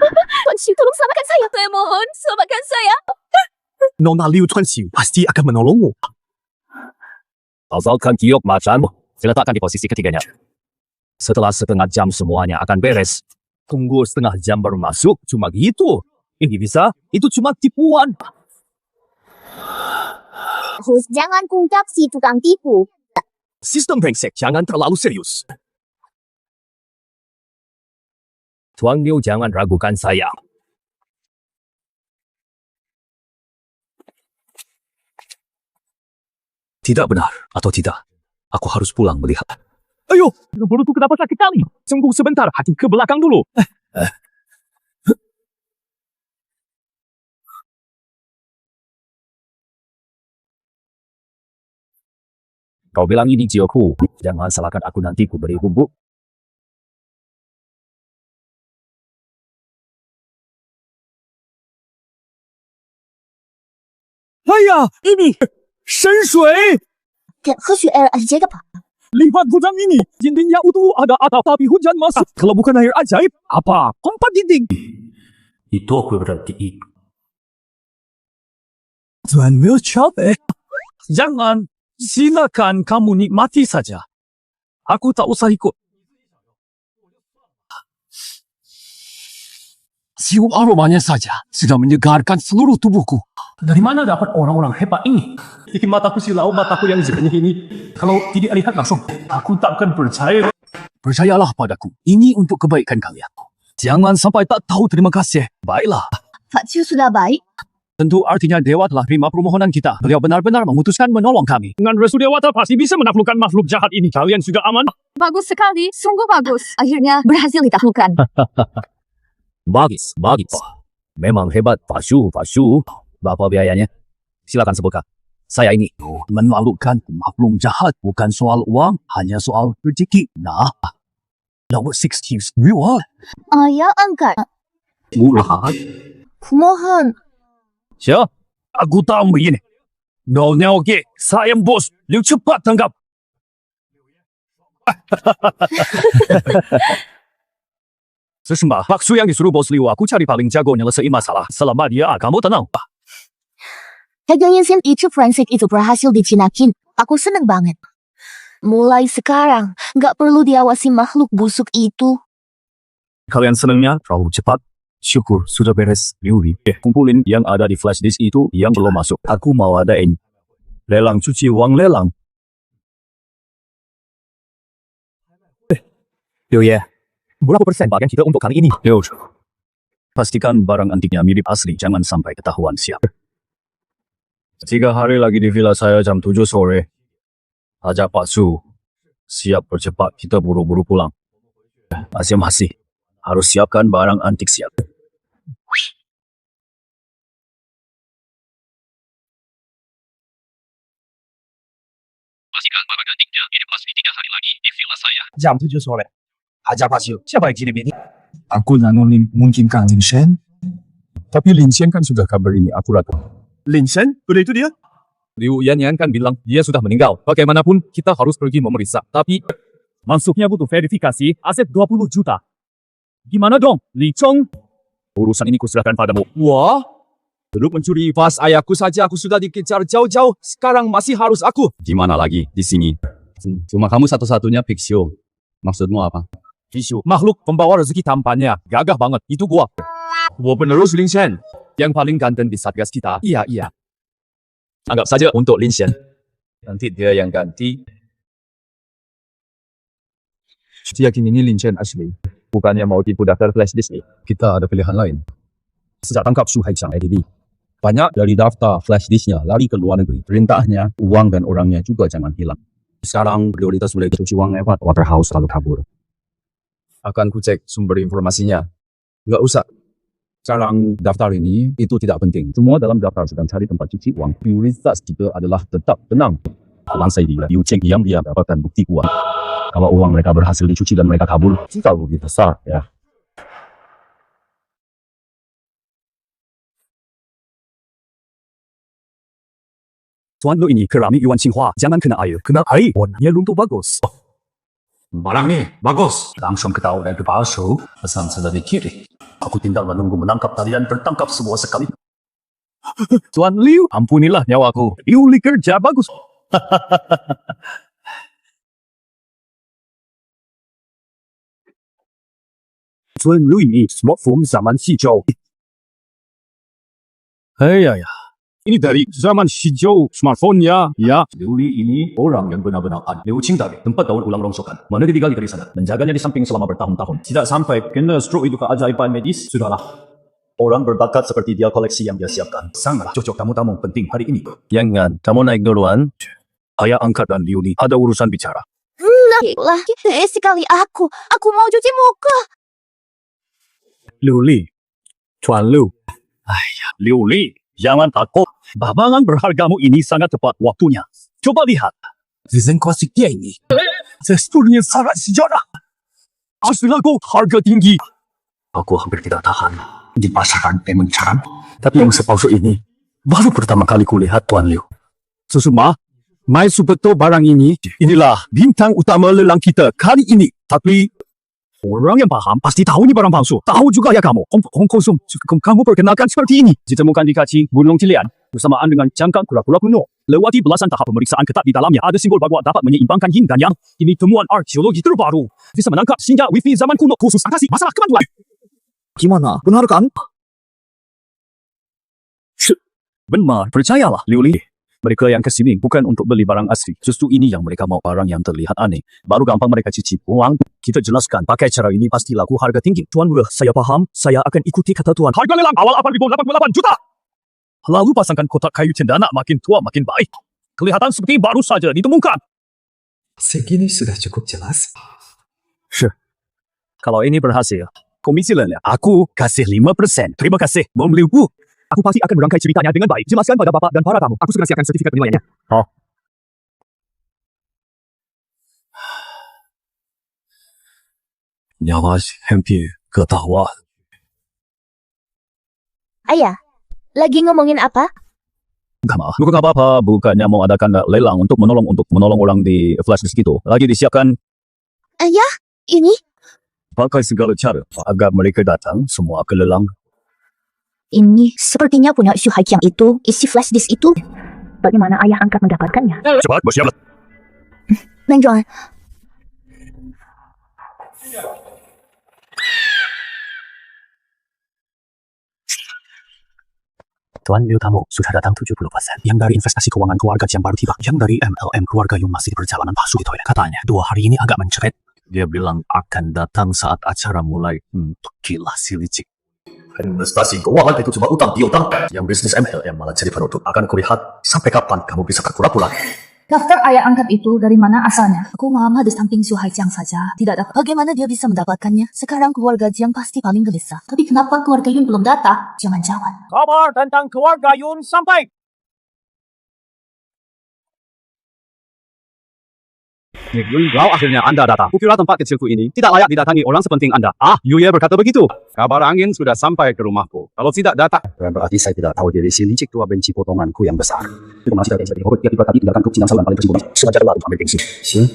Speaker 8: Tuan Xu, tolong selamatkan saya. Saya mohon, selamatkan saya.
Speaker 4: Nona Liu Tuan Xiu pasti akan menolongmu.
Speaker 3: Asalkan giok macanmu, diletakkan di posisi ketiganya. Setelah setengah jam semuanya akan beres.
Speaker 4: Tunggu setengah jam baru masuk, cuma gitu. Ini bisa, itu cuma tipuan.
Speaker 2: Hus, jangan kungkap si tukang tipu.
Speaker 4: Sistem brengsek, jangan terlalu serius.
Speaker 3: Tuan Liu jangan ragukan saya. Tidak benar atau tidak? Aku harus pulang melihat.
Speaker 4: Ayo, perutku kenapa sakit kali? Tunggu sebentar, hati ke belakang dulu.
Speaker 3: Kau bilang ini Jioku, jangan salahkan aku nanti ku beri bumbu.
Speaker 4: Ayah, ini 神水.
Speaker 7: Ke Xu air ajaib apa?
Speaker 4: Lihat gudang ini, dindingnya utuh ada atap tapi hujan masuk. Kalau bukan air ajaib, apa? Kompak dinding.
Speaker 3: Itu aku berarti itu.
Speaker 4: Tuan Liu capek. Jangan, silakan kamu nikmati saja. Aku tak usah ikut.
Speaker 6: Cium aromanya saja sudah menyegarkan seluruh tubuhku. Dari mana dapat orang-orang hebat ini?
Speaker 4: Bikin mataku silau, mataku yang jernih ini. Kalau tidak lihat langsung, aku takkan percaya.
Speaker 6: Percayalah padaku, ini untuk kebaikan kalian. Jangan sampai tak tahu terima kasih. Baiklah.
Speaker 9: Pak Ciu sudah baik.
Speaker 6: Tentu artinya Dewa telah terima permohonan kita. Beliau benar-benar memutuskan menolong kami.
Speaker 4: Dengan restu Dewata pasti bisa menaklukkan makhluk jahat ini. Kalian sudah aman?
Speaker 9: Bagus sekali, sungguh bagus. Akhirnya berhasil ditaklukkan.
Speaker 3: Bagus. Memang hebat, Pashu. Berapa biayanya? Silakan sebutkan. Saya ini.
Speaker 6: Menaklukkan makhluk jahat bukan soal uang, hanya soal rezeki. Nah, nomor 60 reward.
Speaker 2: Ayah angkat.
Speaker 3: Murah.
Speaker 7: Mohon.
Speaker 1: Siapa? Aku tahu begini. Nolnya oke. Saya bos. Liu cepat tangkap. Sesembah, maksud yang disuruh bos Liu, aku cari paling jago nyelesai masalah. Selama dia, kamu tenang.
Speaker 7: Kejayaan itu forensik itu berhasil dijinakin. Aku seneng banget. Mulai sekarang, nggak perlu diawasi makhluk busuk itu.
Speaker 3: Kalian senangnya terlalu cepat. Syukur, sudah beres. Liuri, kumpulin yang ada di flash disk itu yang belum masuk. Aku mau adain lelang cuci uang lelang. Liu ya, berapa persen bagian kita untuk kali ini? Liu, pastikan barang antiknya mirip asli, jangan sampai ketahuan siap. 3 hari lagi di villa saya jam 7 sore. Ajak Pak Su. Siap bercepat, kita buru-buru pulang. Masih. Harus siapkan barang antik siap.
Speaker 1: Pastikan barang antiknya, ini pasti 3 hari lagi di villa saya.
Speaker 4: Jam 7 sore. Hajar Pasio, siapa yang kirim ini?
Speaker 6: Aku anonim mungkinkah Lin Shen? Tapi Lin Shen kan sudah kabar ini akurat.
Speaker 4: Lin Shen? Sudah itu dia?
Speaker 1: Liu Yan kan bilang dia sudah meninggal. Bagaimanapun kita harus pergi memeriksa. Tapi
Speaker 4: Masuknya butuh verifikasi aset 20 juta. Gimana dong, Li Chong?
Speaker 1: urusan ini kuserahkan padamu.
Speaker 4: Wah, dulu mencuri vas ayahku saja aku sudah dikejar jauh-jauh. Sekarang masih harus aku.
Speaker 3: Gimana lagi di sini? Cuma kamu satu-satunya Pixio. Maksudmu apa?
Speaker 4: Isu, makhluk pembawa rezeki tampannya. Gagah banget, itu gua. Gua penerus Lin Shen. Yang paling ganteng di satgas kita. Iya.
Speaker 3: Anggap saja untuk Lin Shen. Nanti dia yang ganti.
Speaker 6: Yakin ini Lin Shen asli. Bukannya mau tipu daftar flash disk nih.
Speaker 3: Kita ada pilihan lain. Sejak tangkap Su Haichang ADB, banyak dari daftar flash disknya lari ke luar negeri. Perintahnya, uang dan orangnya juga jangan hilang. Sekarang prioritas mulai cuci uang lewat Waterhouse lalu kabur. Akan kucek sumber informasinya. Nggak usah. Sekarang daftar ini itu tidak penting. Semua dalam daftar sedang cari tempat cuci uang. Prioritas kita adalah tetap tenang. Langsai dia, Liu Cheng yang dia dapatkan bukti uang. Kalau uang mereka berhasil dicuci dan mereka kabur, kita rugi besar ya.
Speaker 1: Tuan lo ini keramik Yuan Qinghua, jangan kena air. Kena air, warnanya luntur bagus.
Speaker 3: Barang nih, bagus. Langsung ketahui dari palsu. Pesan sudah dikirim. Aku tinggal menunggu menangkap kalian tertangkap semua sekali.
Speaker 1: Tuan Liu, ampunilah nyawaku. Liu li kerja bagus. Tuan Liu ini smartphone zaman hijau.
Speaker 3: Ya.
Speaker 1: Ini dari zaman hijau smartphone ya. Ya.
Speaker 3: Liu Li ini orang yang benar-benar adil. Liu Qing tadi, tempat daur ulang rongsokan. Mana dia tinggal di sana. Menjaganya di samping selama bertahun-tahun. Tidak sampai kena stroke itu keajaiban medis. Sudahlah. Orang berbakat seperti dia koleksi yang dia siapkan. Sangat cocok tamu-tamu penting hari ini. Jangan, kamu naik duluan. Ayah angkat dan Liu Li ada urusan bicara.
Speaker 2: Lah, sekali aku. Aku mau cuci muka.
Speaker 1: Liu Li. Tuan Liu. Liu Li. Jangan takut. Babangan berhargamu ini sangat tepat waktunya. Coba lihat. Desain klasik dia ini. Teksturnya sangat sejarah. Asli lagu harga tinggi.
Speaker 3: Aku hampir tidak tahan. Di pasaran memang caram. Tapi yang sepalsu ini baru pertama kali kulihat Tuan Liu.
Speaker 1: Sesuma, Mai Subeto barang ini, inilah bintang utama lelang kita kali ini. Tapi, orang yang paham pasti tahu ini barang palsu. Tahu juga ya kamu. Hong Kosum, kamu perkenalkan seperti ini. Ditemukan di kaki Gunung Cilian, bersamaan dengan cangkang kura-kura kuno. Lewati belasan tahap pemeriksaan ketat di dalamnya, ada simbol bahwa dapat menyeimbangkan yin dan yang. Ini temuan arkeologi terbaru. Bisa menangkap senjata wifi zaman kuno khusus atasi masalah kemanduan.
Speaker 6: Gimana? Benar kan?
Speaker 1: Benar, percayalah, Liu Li. Mereka yang kesini bukan untuk beli barang asli. Justru ini yang mereka mau, barang yang terlihat aneh. Baru gampang mereka cuci uang. Kita jelaskan, pakai cara ini pasti laku harga tinggi. Tuan Wu, saya paham. Saya akan ikuti kata Tuan. Harga lelang awal 888 juta. Lalu pasangkan kotak kayu cendana makin tua makin baik. Kelihatan seperti baru saja ditemukan.
Speaker 3: Segini sudah cukup jelas.
Speaker 1: Kalau ini berhasil, komisi lelah aku kasih 5%. Terima kasih, Bom Liu Bu.
Speaker 4: Aku pasti akan merangkai ceritanya dengan baik. Jelaskan pada Bapak dan para tamu. Aku segera siapkan sertifikat penilaiannya.
Speaker 3: Nyawa hampir ketahuan.
Speaker 2: Ayah, lagi ngomongin apa?
Speaker 1: Bukan apa-apa, bukannya mau adakan lelang untuk menolong orang di flash disk itu. Lagi disiapkan.
Speaker 2: Ayah, ini?
Speaker 1: Pakai segala cara agar mereka datang semua ke lelang.
Speaker 7: Ini sepertinya punya Xu Haiqiang itu, isi flash disk itu. Bagaimana ayah angkat mendapatkannya?
Speaker 1: Cepat, bersiaplah.
Speaker 2: Menjual.
Speaker 3: Tuan Liu tamu sudah datang 70%. Yang dari investasi keuangan keluarga yang baru tiba. Yang dari MLM keluarga yang masih di perjalanan palsu di toilet. Katanya 2 hari ini agak mencret. Dia bilang akan datang saat acara mulai. Gila si licik. Investasi keuangan itu cuma utang piutang. Yang bisnis MLM malah jadi penutup. Akan kulihat sampai kapan kamu bisa berpura-pura.
Speaker 8: Daftar ayah angkat itu dari mana asalnya? Aku mama di samping Xu Haiqiang saja. Tidak dapat. Bagaimana dia bisa mendapatkannya? Sekarang keluarga Jiang pasti paling gelisah. Tapi kenapa keluarga Yun belum datang? Jangan-jangan.
Speaker 4: Kabar tentang keluarga Yun sampai. Kalau akhirnya Anda datang. Kukira tempat kecilku ini tidak layak didatangi orang sepenting Anda. Yuye berkata begitu. Kabar angin sudah sampai ke rumahku. Kalau tidak datang,
Speaker 3: Berarti saya tidak tahu diri si licik tua benci potonganku yang besar. Itu masih tidak jadi. Tiba-tiba tadi tinggalkan grup Cina yang paling bersembunyi. Sengaja lalu ambil gengsi.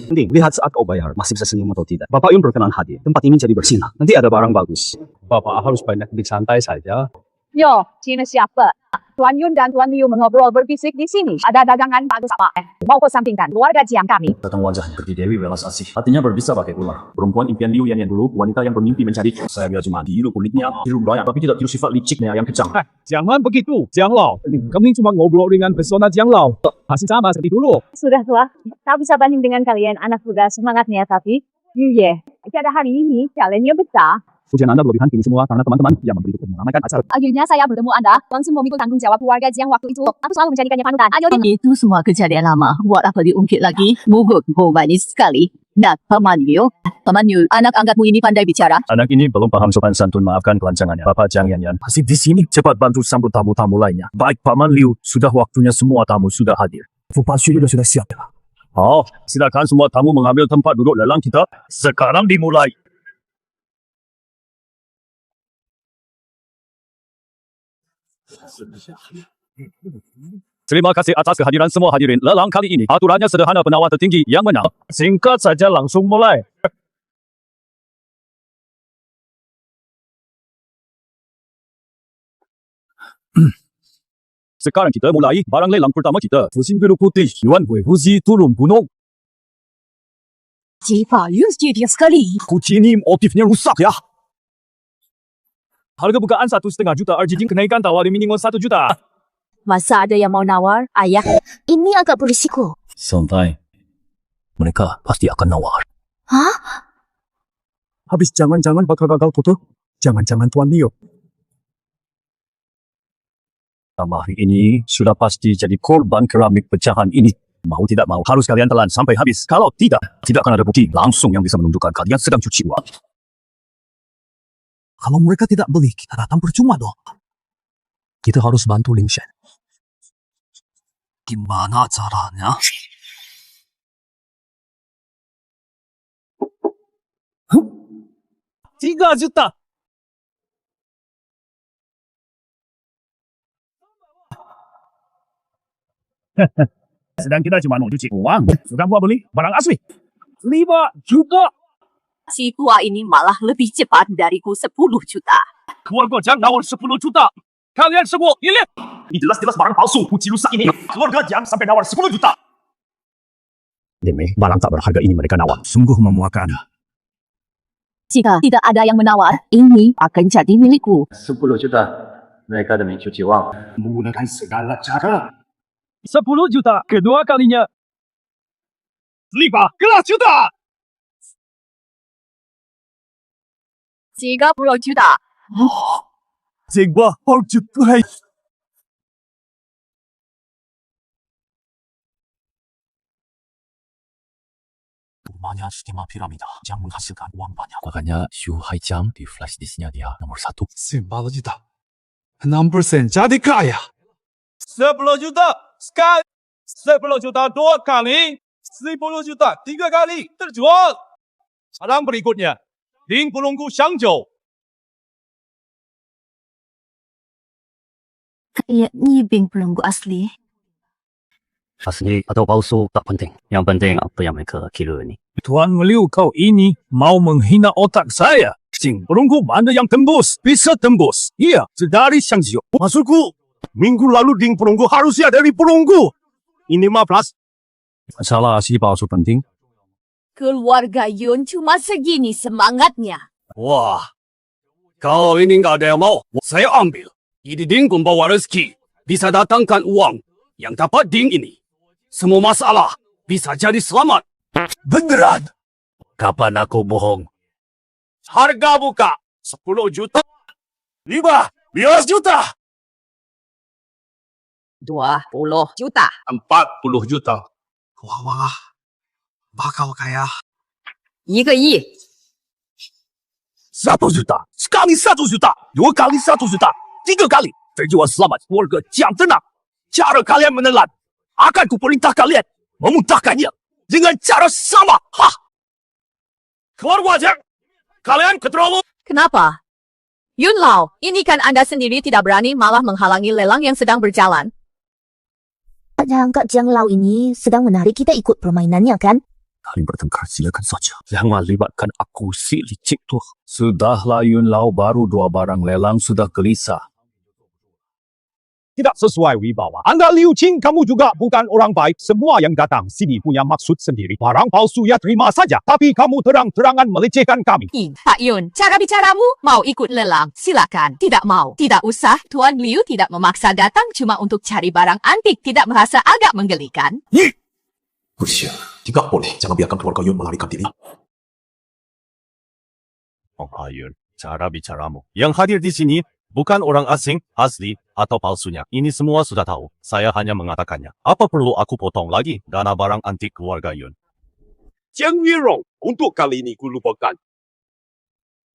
Speaker 4: penting. Lihat saat kau bayar.
Speaker 3: Masih bisa senyum atau tidak.
Speaker 4: Bapak Yun berkenan hadir. Tempat ini jadi bersinar. Nanti ada barang bagus. Bapak harus banyak santai saja.
Speaker 8: Yo, Cina siapa? Tuan Yun dan Tuan Liu mengobrol berbisik di sini. Ada dagangan bagus apa? Mau kau sampingkan keluarga Jiang kami.
Speaker 3: Datang wajahnya seperti Dewi Welas Asih. Hatinya berbisa pakai ular. Perempuan impian Liu yang dulu, wanita yang bermimpi mencari. Saya biar cuma tiru kulitnya, tiru banyak, tapi tidak tiru sifat liciknya yang kejam.
Speaker 4: Jangan begitu, Jiang Lao. Kami cuma ngobrol dengan pesona Jiang Lao. Masih sama seperti dulu.
Speaker 8: Sudah tua, tak bisa banding dengan kalian anak muda semangatnya tapi. Yuye, pada hari ini challenge-nya besar.
Speaker 4: Ujian Anda berlebihan kini semua karena teman-teman yang memberi itu meramaikan acara.
Speaker 8: Akhirnya saya bertemu Anda, langsung memikul tanggung jawab keluarga Jiang waktu itu. Aku selalu menjadikannya panutan. Ayo deh.
Speaker 10: Itu semua kejadian lama. Buat apa diungkit lagi? Mugut-mugut manis sekali. Nah, Paman Liu, anak angkatmu ini pandai bicara.
Speaker 3: Anak ini belum paham sopan santun, maafkan kelancangannya. Bapak Jiang Yan masih di sini. Cepat bantu sambut tamu-tamu lainnya. Baik Paman Liu, sudah waktunya semua tamu sudah hadir. Fupan Xu sudah siap.
Speaker 1: Silakan semua tamu mengambil tempat duduk lelang kita. Sekarang dimulai. Terima kasih atas kehadiran semua hadirin lelang kali ini. Aturannya sederhana, penawar tertinggi yang menang. Singkat saja, langsung mulai. Sekarang kita mulai barang lelang pertama kita. Fusim biru putih, Yuan Hui Fuzi turun gunung.
Speaker 10: Jipa Yun jadi sekali.
Speaker 1: Kunci ini motifnya rusak ya. Harga bukaan 1,5 juta, RGD kenaikan tawar minimum 1 juta.
Speaker 10: Masa ada yang mau nawar? Ayah.
Speaker 2: Ini agak berisiko.
Speaker 3: Santai. Mereka pasti akan nawar.
Speaker 2: Hah?
Speaker 4: Habis jangan-jangan bakal gagal foto. Jangan-jangan Tuan Liu.
Speaker 3: Hari ini sudah pasti jadi korban keramik pecahan ini. Mau tidak mau, harus kalian telan sampai habis. Kalau tidak, tidak akan ada bukti langsung yang bisa menunjukkan kalian sedang cuci uang.
Speaker 4: Kalau mereka tidak beli, kita datang percuma dong.
Speaker 3: Kita harus bantu Ling Shen. Gimana caranya?
Speaker 4: 3 juta.
Speaker 1: Sedang kita cuma mau cuci uang. Sudah mau beli barang asli. 5 juta.
Speaker 10: Si tua ini malah lebih cepat dariku 10 juta.
Speaker 1: Keluarga Jiang nawar 10 juta. Kalian semua lihat. Ini jelas-jelas barang palsu. Kunci rusak ini. Keluarga Jiang sampai nawar 10 juta.
Speaker 3: Demi barang tak berharga ini mereka nawar. Sungguh memuakan.
Speaker 10: Jika tidak ada yang menawar, ini akan jadi milikku.
Speaker 3: 10 juta. Mereka demi cuci uang.
Speaker 1: Menggunakan segala cara.
Speaker 4: 10 juta. Kedua kalinya.
Speaker 1: 15 juta.
Speaker 10: 30 juta.
Speaker 4: 30 juta.
Speaker 1: Banyak skema piramida yang menghasilkan uang banyak.
Speaker 3: Makanya Xu Haijang di flash disknya dia nomor 1.
Speaker 4: 10 juta. 6% jadi kaya. 10 juta sekali. 10 juta 2 kali. 10 juta 3 kali terjual. Sekarang berikutnya. Ding pelunggu Shangzhou.
Speaker 8: Kayaknya Bing pelunggu asli.
Speaker 6: Asli atau palsu tak penting. Yang penting apa yang mereka kira ni.
Speaker 1: Tuan Liu, kau ini mau menghina otak saya. Jing perunggu mana yang tembus? Bisa tembus. Iya, dari Shangzhou.
Speaker 5: Maksudku, minggu lalu ding perunggu harusnya dari perunggu. Ini 15.
Speaker 1: Masalah asli palsu penting.
Speaker 10: Keluarga Yun cuma segini semangatnya.
Speaker 1: Wah, kalau ini nggak ada yang mau, saya ambil. Ini ding pembawa rezeki. Bisa datangkan uang yang dapat ding ini. Semua masalah bisa jadi selamat. Beneran? Kapan aku bohong? Harga buka 10 juta. 15 juta.
Speaker 10: 20 juta.
Speaker 5: 40 juta. Wah, bakal kaya.
Speaker 10: 1个亿。
Speaker 1: 1 juta. Sekali 1 juta. 2 kali 1 juta. 3 kali. Terjual selamat. Warga jam tenang. Cara kalian menelan. Akan kuperintah kalian memuntahkannya dengan cara sama. Hah! Keluar wajah. Kalian keterlaluan.
Speaker 10: Kenapa? Yun Lao, ini kan Anda sendiri tidak berani malah menghalangi lelang yang sedang berjalan.
Speaker 7: Angkat Jiang Lao ini sedang menarik kita ikut permainannya kan?
Speaker 3: Kalian bertengkar silakan saja. Jangan libatkan aku si licik tuh. Sudahlah Yun Lao, baru 2 barang lelang sudah gelisah.
Speaker 4: Tidak sesuai wibawa. Anda Liu Qing, kamu juga bukan orang baik. Semua yang datang sini punya maksud sendiri. Barang palsu ya terima saja. Tapi kamu terang-terangan melecehkan kami.
Speaker 10: Pak Yun, cara bicaramu mau ikut lelang. Silakan. Tidak mau. Tidak usah. Tuan Liu tidak memaksa datang cuma untuk cari barang antik. Tidak merasa agak menggelikan?
Speaker 3: Usia, tidak boleh. Jangan biarkan keluarga Yun melarikan diri.
Speaker 5: Oh Ayun, cara bicaramu. Yang hadir di sini bukan orang asing, asli, atau palsunya. Ini semua sudah tahu. Saya hanya mengatakannya. Apa perlu aku potong lagi dana barang antik keluarga Yun?
Speaker 4: Jiang Yurong, untuk kali ini ku lupakan.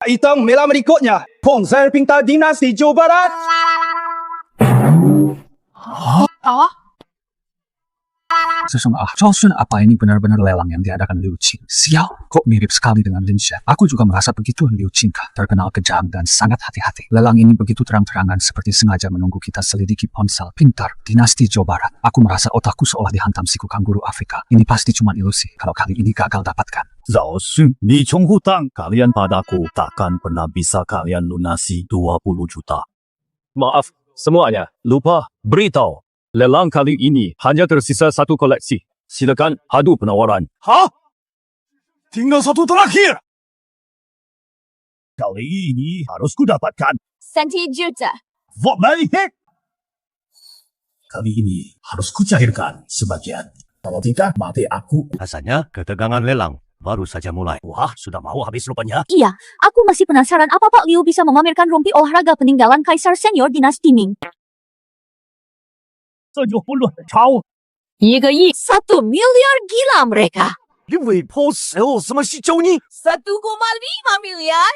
Speaker 4: Hitam merah berikutnya. Ponsel pintar dinasti Jawa Barat.
Speaker 10: Oh?
Speaker 6: Johnson, apa ini benar-benar lelang yang diadakan Liu Qing? Sial, kok mirip sekali dengan Lin Shen. Aku juga merasa begitu. Liu Qing terkenal kejam dan sangat hati-hati. Lelang ini begitu terang-terangan seperti sengaja menunggu kita selidiki ponsel pintar dinasti Jawa Barat. Aku merasa otakku seolah dihantam siku kanguru Afrika. Ini pasti cuma ilusi. Kalau kali ini gagal dapatkan.
Speaker 3: Zhao Xun, Li Chong hutang kalian padaku takkan pernah bisa kalian lunasi 20 juta.
Speaker 1: Maaf, semuanya. Lupa beritahu. Lelang kali ini hanya tersisa 1 koleksi. Silakan adu penawaran.
Speaker 5: Hah? Tinggal 1 terakhir.
Speaker 3: Kali ini harus ku dapatkan.
Speaker 10: 30 juta.
Speaker 3: Vote balik. Kali ini harus ku cairkan sebagian. Kalau tidak, mati aku.
Speaker 5: Rasanya ketegangan lelang baru saja mulai.
Speaker 3: Wah, sudah mau habis rupanya.
Speaker 8: Iya, aku masih penasaran apa Pak Liu bisa memamerkan rompi olahraga peninggalan Kaisar Senior Dinasti Ming.
Speaker 3: 这就不论超。
Speaker 10: 1个亿. 1 miliar gila mereka.
Speaker 5: 你尾抛手什么西周呢？
Speaker 10: 1,5 miliar?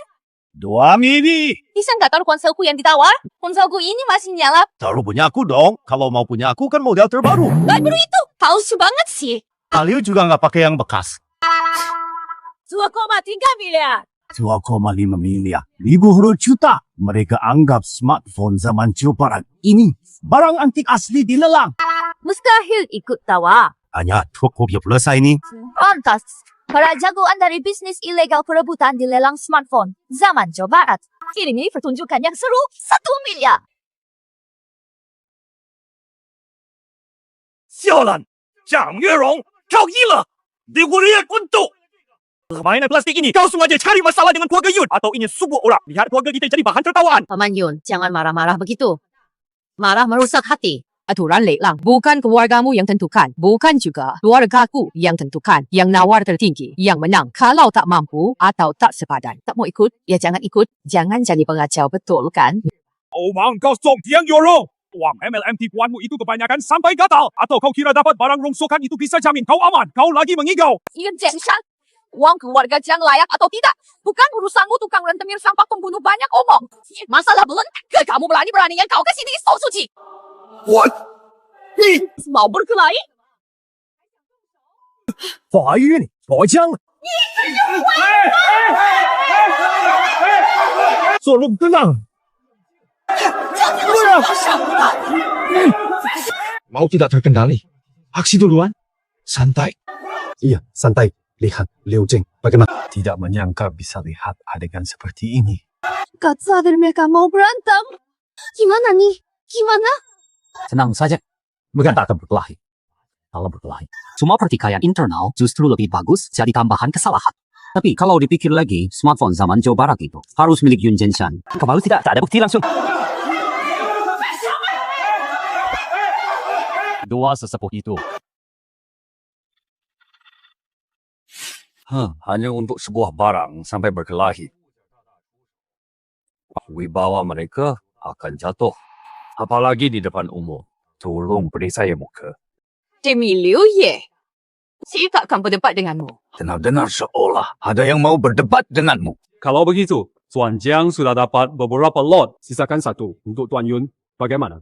Speaker 5: 2 mili.
Speaker 10: Bisa nggak taruh ponselku yang ditawar? Ponselku ini masih nyala.
Speaker 5: Taruh punya aku dong. Kalau mau punya aku kan model terbaru.
Speaker 10: Baru itu. Palsu banget sih.
Speaker 5: Aliu juga nggak pakai yang bekas.
Speaker 10: 2,3 miliar.
Speaker 3: 2,5 miliar. 50 juta. Mereka anggap smartphone zaman Jawa Barat ini barang antik asli dilelang.
Speaker 10: Mustahil ikut tawa.
Speaker 5: Hanya cukup 12 ini.
Speaker 2: Pantas. Para jagoan dari bisnis ilegal perebutan di lelang smartphone zaman Jawa Barat.
Speaker 10: Ini pertunjukan yang seru. 1 miliar.
Speaker 5: Sialan, Jiang Yurong, kau gila. Di kuliah untuk. Permainan plastik ini, kau sengaja cari masalah dengan keluarga Yun. Atau ingin subuh orang lihat keluarga kita jadi bahan tertawaan.
Speaker 10: Paman Yun, jangan marah-marah begitu. Marah merusak hati. Aturan lelang bukan keluargamu yang tentukan. Bukan juga keluargaku yang tentukan. Yang nawar tertinggi, yang menang. Kalau tak mampu atau tak sepadan. Tak mau ikut, ya jangan ikut. Jangan jadi pengacau, betul kan?
Speaker 4: Omang kosong Jiang Yurong. Uang MLM tipuanmu itu kebanyakan sampai gatal. Atau kau kira dapat barang rongsokan itu bisa jamin kau aman. Kau lagi mengigau.
Speaker 10: Yun Jianshan, uang keluarga Jiang layak atau tidak. Bukan urusanmu tukang rentenir sampah pembunuh banyak omong. Masalah belum ke kamu berani-beraninya kau ke sini, Sou Suci.
Speaker 3: What?
Speaker 10: Mau berkelahi?
Speaker 4: 法院，我将Tolong tenang. Mau tidak terkendali. Aksi duluan. Santai.
Speaker 3: Iya, santai. Lihat, Liu Jing, bagaimana?
Speaker 6: Tidak menyangka bisa lihat adegan seperti ini.
Speaker 9: Gak sadar mereka mau berantem. Gimana nih? Gimana?
Speaker 6: Tenang saja. Bukan tak akan berkelahi. Kalau berkelahi. Cuma pertikaian internal justru lebih bagus jadi tambahan kesalahan. Tapi kalau dipikir lagi, smartphone zaman Jawa Barat itu harus milik Yun Zhenshan. Kembali tidak ada bukti langsung.
Speaker 3: Dua sesepuh itu. Hanya untuk sebuah barang sampai berkelahi. Wibawa mereka akan jatuh. Apalagi di depan umum. Tolong beri saya muka.
Speaker 10: Demi Liu Ye, saya tak akan berdebat denganmu.
Speaker 3: Dengar-dengar seolah ada yang mau berdebat denganmu.
Speaker 4: Kalau begitu, Tuan Jiang sudah dapat beberapa lot. Sisakan satu untuk Tuan Yun. Bagaimana?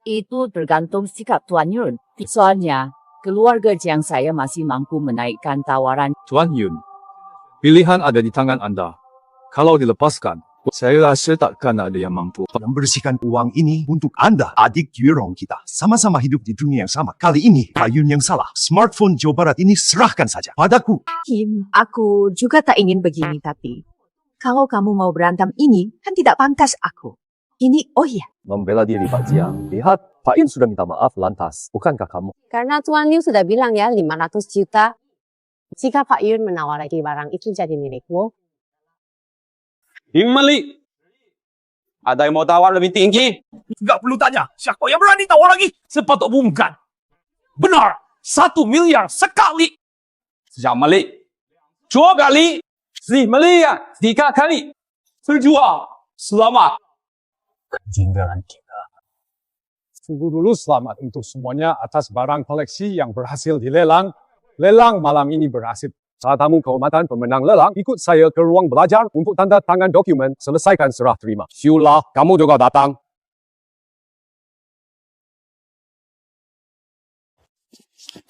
Speaker 11: Itu tergantung sikap Tuan Yun. Soalnya, keluarga Jiang saya masih mampu menaikkan tawaran.
Speaker 4: Tuan Yun, pilihan ada di tangan Anda. Kalau dilepaskan, saya rasa takkan ada yang mampu
Speaker 12: membersihkan uang ini untuk Anda, adik Yurong kita. Sama-sama hidup di dunia yang sama. Kali ini, Pak Yun yang salah. Smartphone Jawa Barat ini serahkan saja padaku.
Speaker 9: Kim, aku juga tak ingin begini tapi kalau kamu mau berantem ini kan tidak pantas aku. Ini, oh iya.
Speaker 3: Membela diri Pak Jiang. Lihat, Pak Yun sudah minta maaf lantas. Bukankah kamu?
Speaker 10: Karena Tuan Liu sudah bilang ya 500 juta. Jika Pak Yun menawarkan barang itu jadi milikmu,
Speaker 4: Mali, ada yang mau tawar lebih tinggi? Nggak perlu tanya, siapa yang berani tawar lagi? Sepatut umumkan. Benar, 1 miliar sekali. Sejak Mali, 2 kali, si Mali ya, 3 kali. Terjual, selamat.
Speaker 6: Kejinggalan kita.
Speaker 4: Tunggu dulu selamat untuk semuanya atas barang koleksi yang berhasil dilelang. Lelang malam ini berhasil. Saat tamu kehormatan pemenang lelang, ikut saya ke ruang belajar untuk tanda tangan dokumen, selesaikan serah terima. Syulah, kamu juga datang.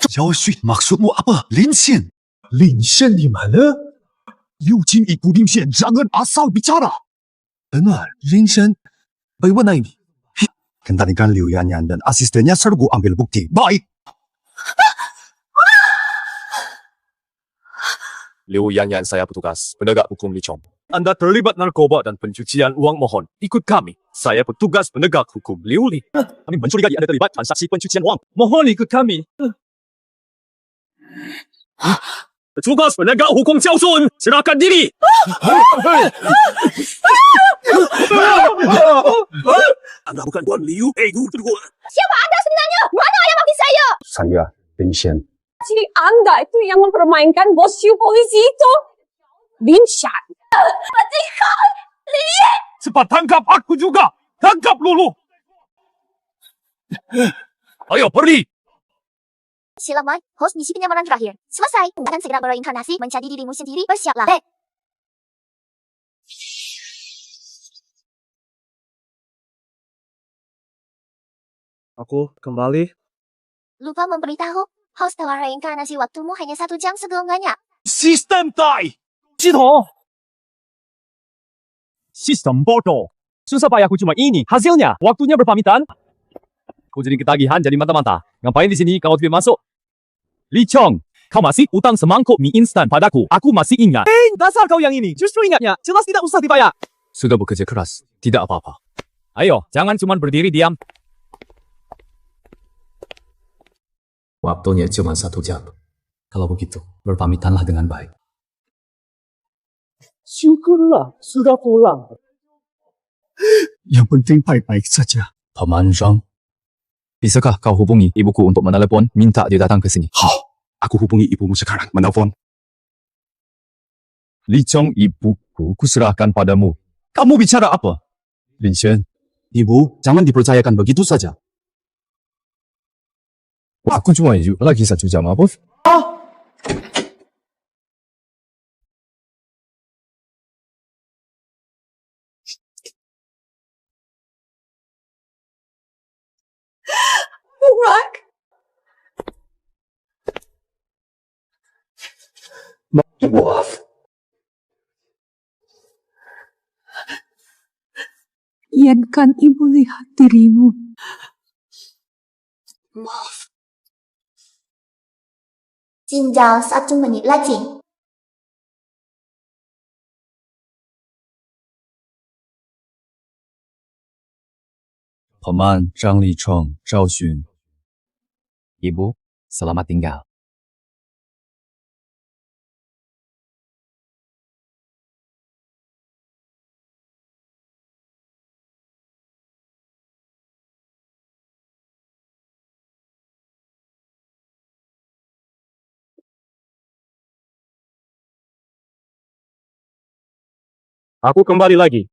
Speaker 12: Xiao Xun, maksudmu apa? Lin Xian? Lin Xian di mana? Liu Jing ibu Lin Xian, jangan asal bicara. Benar, Lin Xian. Bagaimana ini? Kendalikan Liu Yanyan dan asistennya serbu ambil bukti. Baik.
Speaker 1: Liu Yanyan, saya petugas penegak hukum Li Chong. Anda terlibat narkoba dan pencucian uang, mohon ikut kami. Saya petugas penegak hukum Liu Li. Kami mencurigai Anda terlibat transaksi pencucian uang.
Speaker 4: Mohon ikut kami.
Speaker 1: Petugas penegak hukum Xiao Shun, serahkan diri. Anda bukan Tuan Liu. Tunggu.
Speaker 2: Siapa Anda sebenarnya? Mana ayah bagi saya?
Speaker 3: Saya, Lin Xian.
Speaker 10: jadi Anda itu yang mempermainkan bos Xiu polisi itu. Lin Xian. Hentikan! Lin!
Speaker 4: Cepat tangkap aku juga. Tangkap dulu.
Speaker 1: Ayo pergi.
Speaker 2: Selamat, host misi penyamaran terakhir. Selesai. Dan segera bereinkarnasi menjadi dirimu sendiri. Bersiaplah.
Speaker 4: Aku kembali.
Speaker 2: Lupa memberitahu, host telah reinkarnasi waktumu hanya 1 jam sebelumnya.
Speaker 4: Sistem Tai! Cito! Sistem bodoh. Susah payahku cuma ini. Hasilnya, waktunya berpamitan. Kau jadi ketagihan, jadi mata-mata. Ngapain di sini? Kau tidak masuk. Li Chong, kau masih utang semangkuk mie instan padaku. Aku masih ingat. Dasar kau yang ini. Justru ingatnya. Jelas tidak usah dibayar.
Speaker 1: Sudah bekerja keras. Tidak apa-apa. Ayo, jangan cuma berdiri diam.
Speaker 6: Waktunya cuma 1 jam. Kalau begitu, berpamitanlah dengan baik.
Speaker 4: Syukurlah, sudah pulang.
Speaker 12: Yang penting baik-baik saja.
Speaker 6: Paman Zhang,
Speaker 1: Bisakah kau hubungi ibuku untuk menelepon, minta dia datang ke sini?
Speaker 12: Hao, aku hubungi ibumu sekarang, menelpon.
Speaker 1: Li Chong, ibuku kuserahkan padamu. Kamu bicara apa?
Speaker 6: Lin Xian, ibu, jangan dipercayakan begitu saja.
Speaker 1: Aku cuma lagi 1 jam apa?
Speaker 8: Izinkan ibu lihat dirimu.
Speaker 2: Xin chào, 1 menit lagi.
Speaker 13: Paman Zhang Lichong, Zhao Xun. Ibu, selamat tinggal.
Speaker 5: Aku kembali lagi.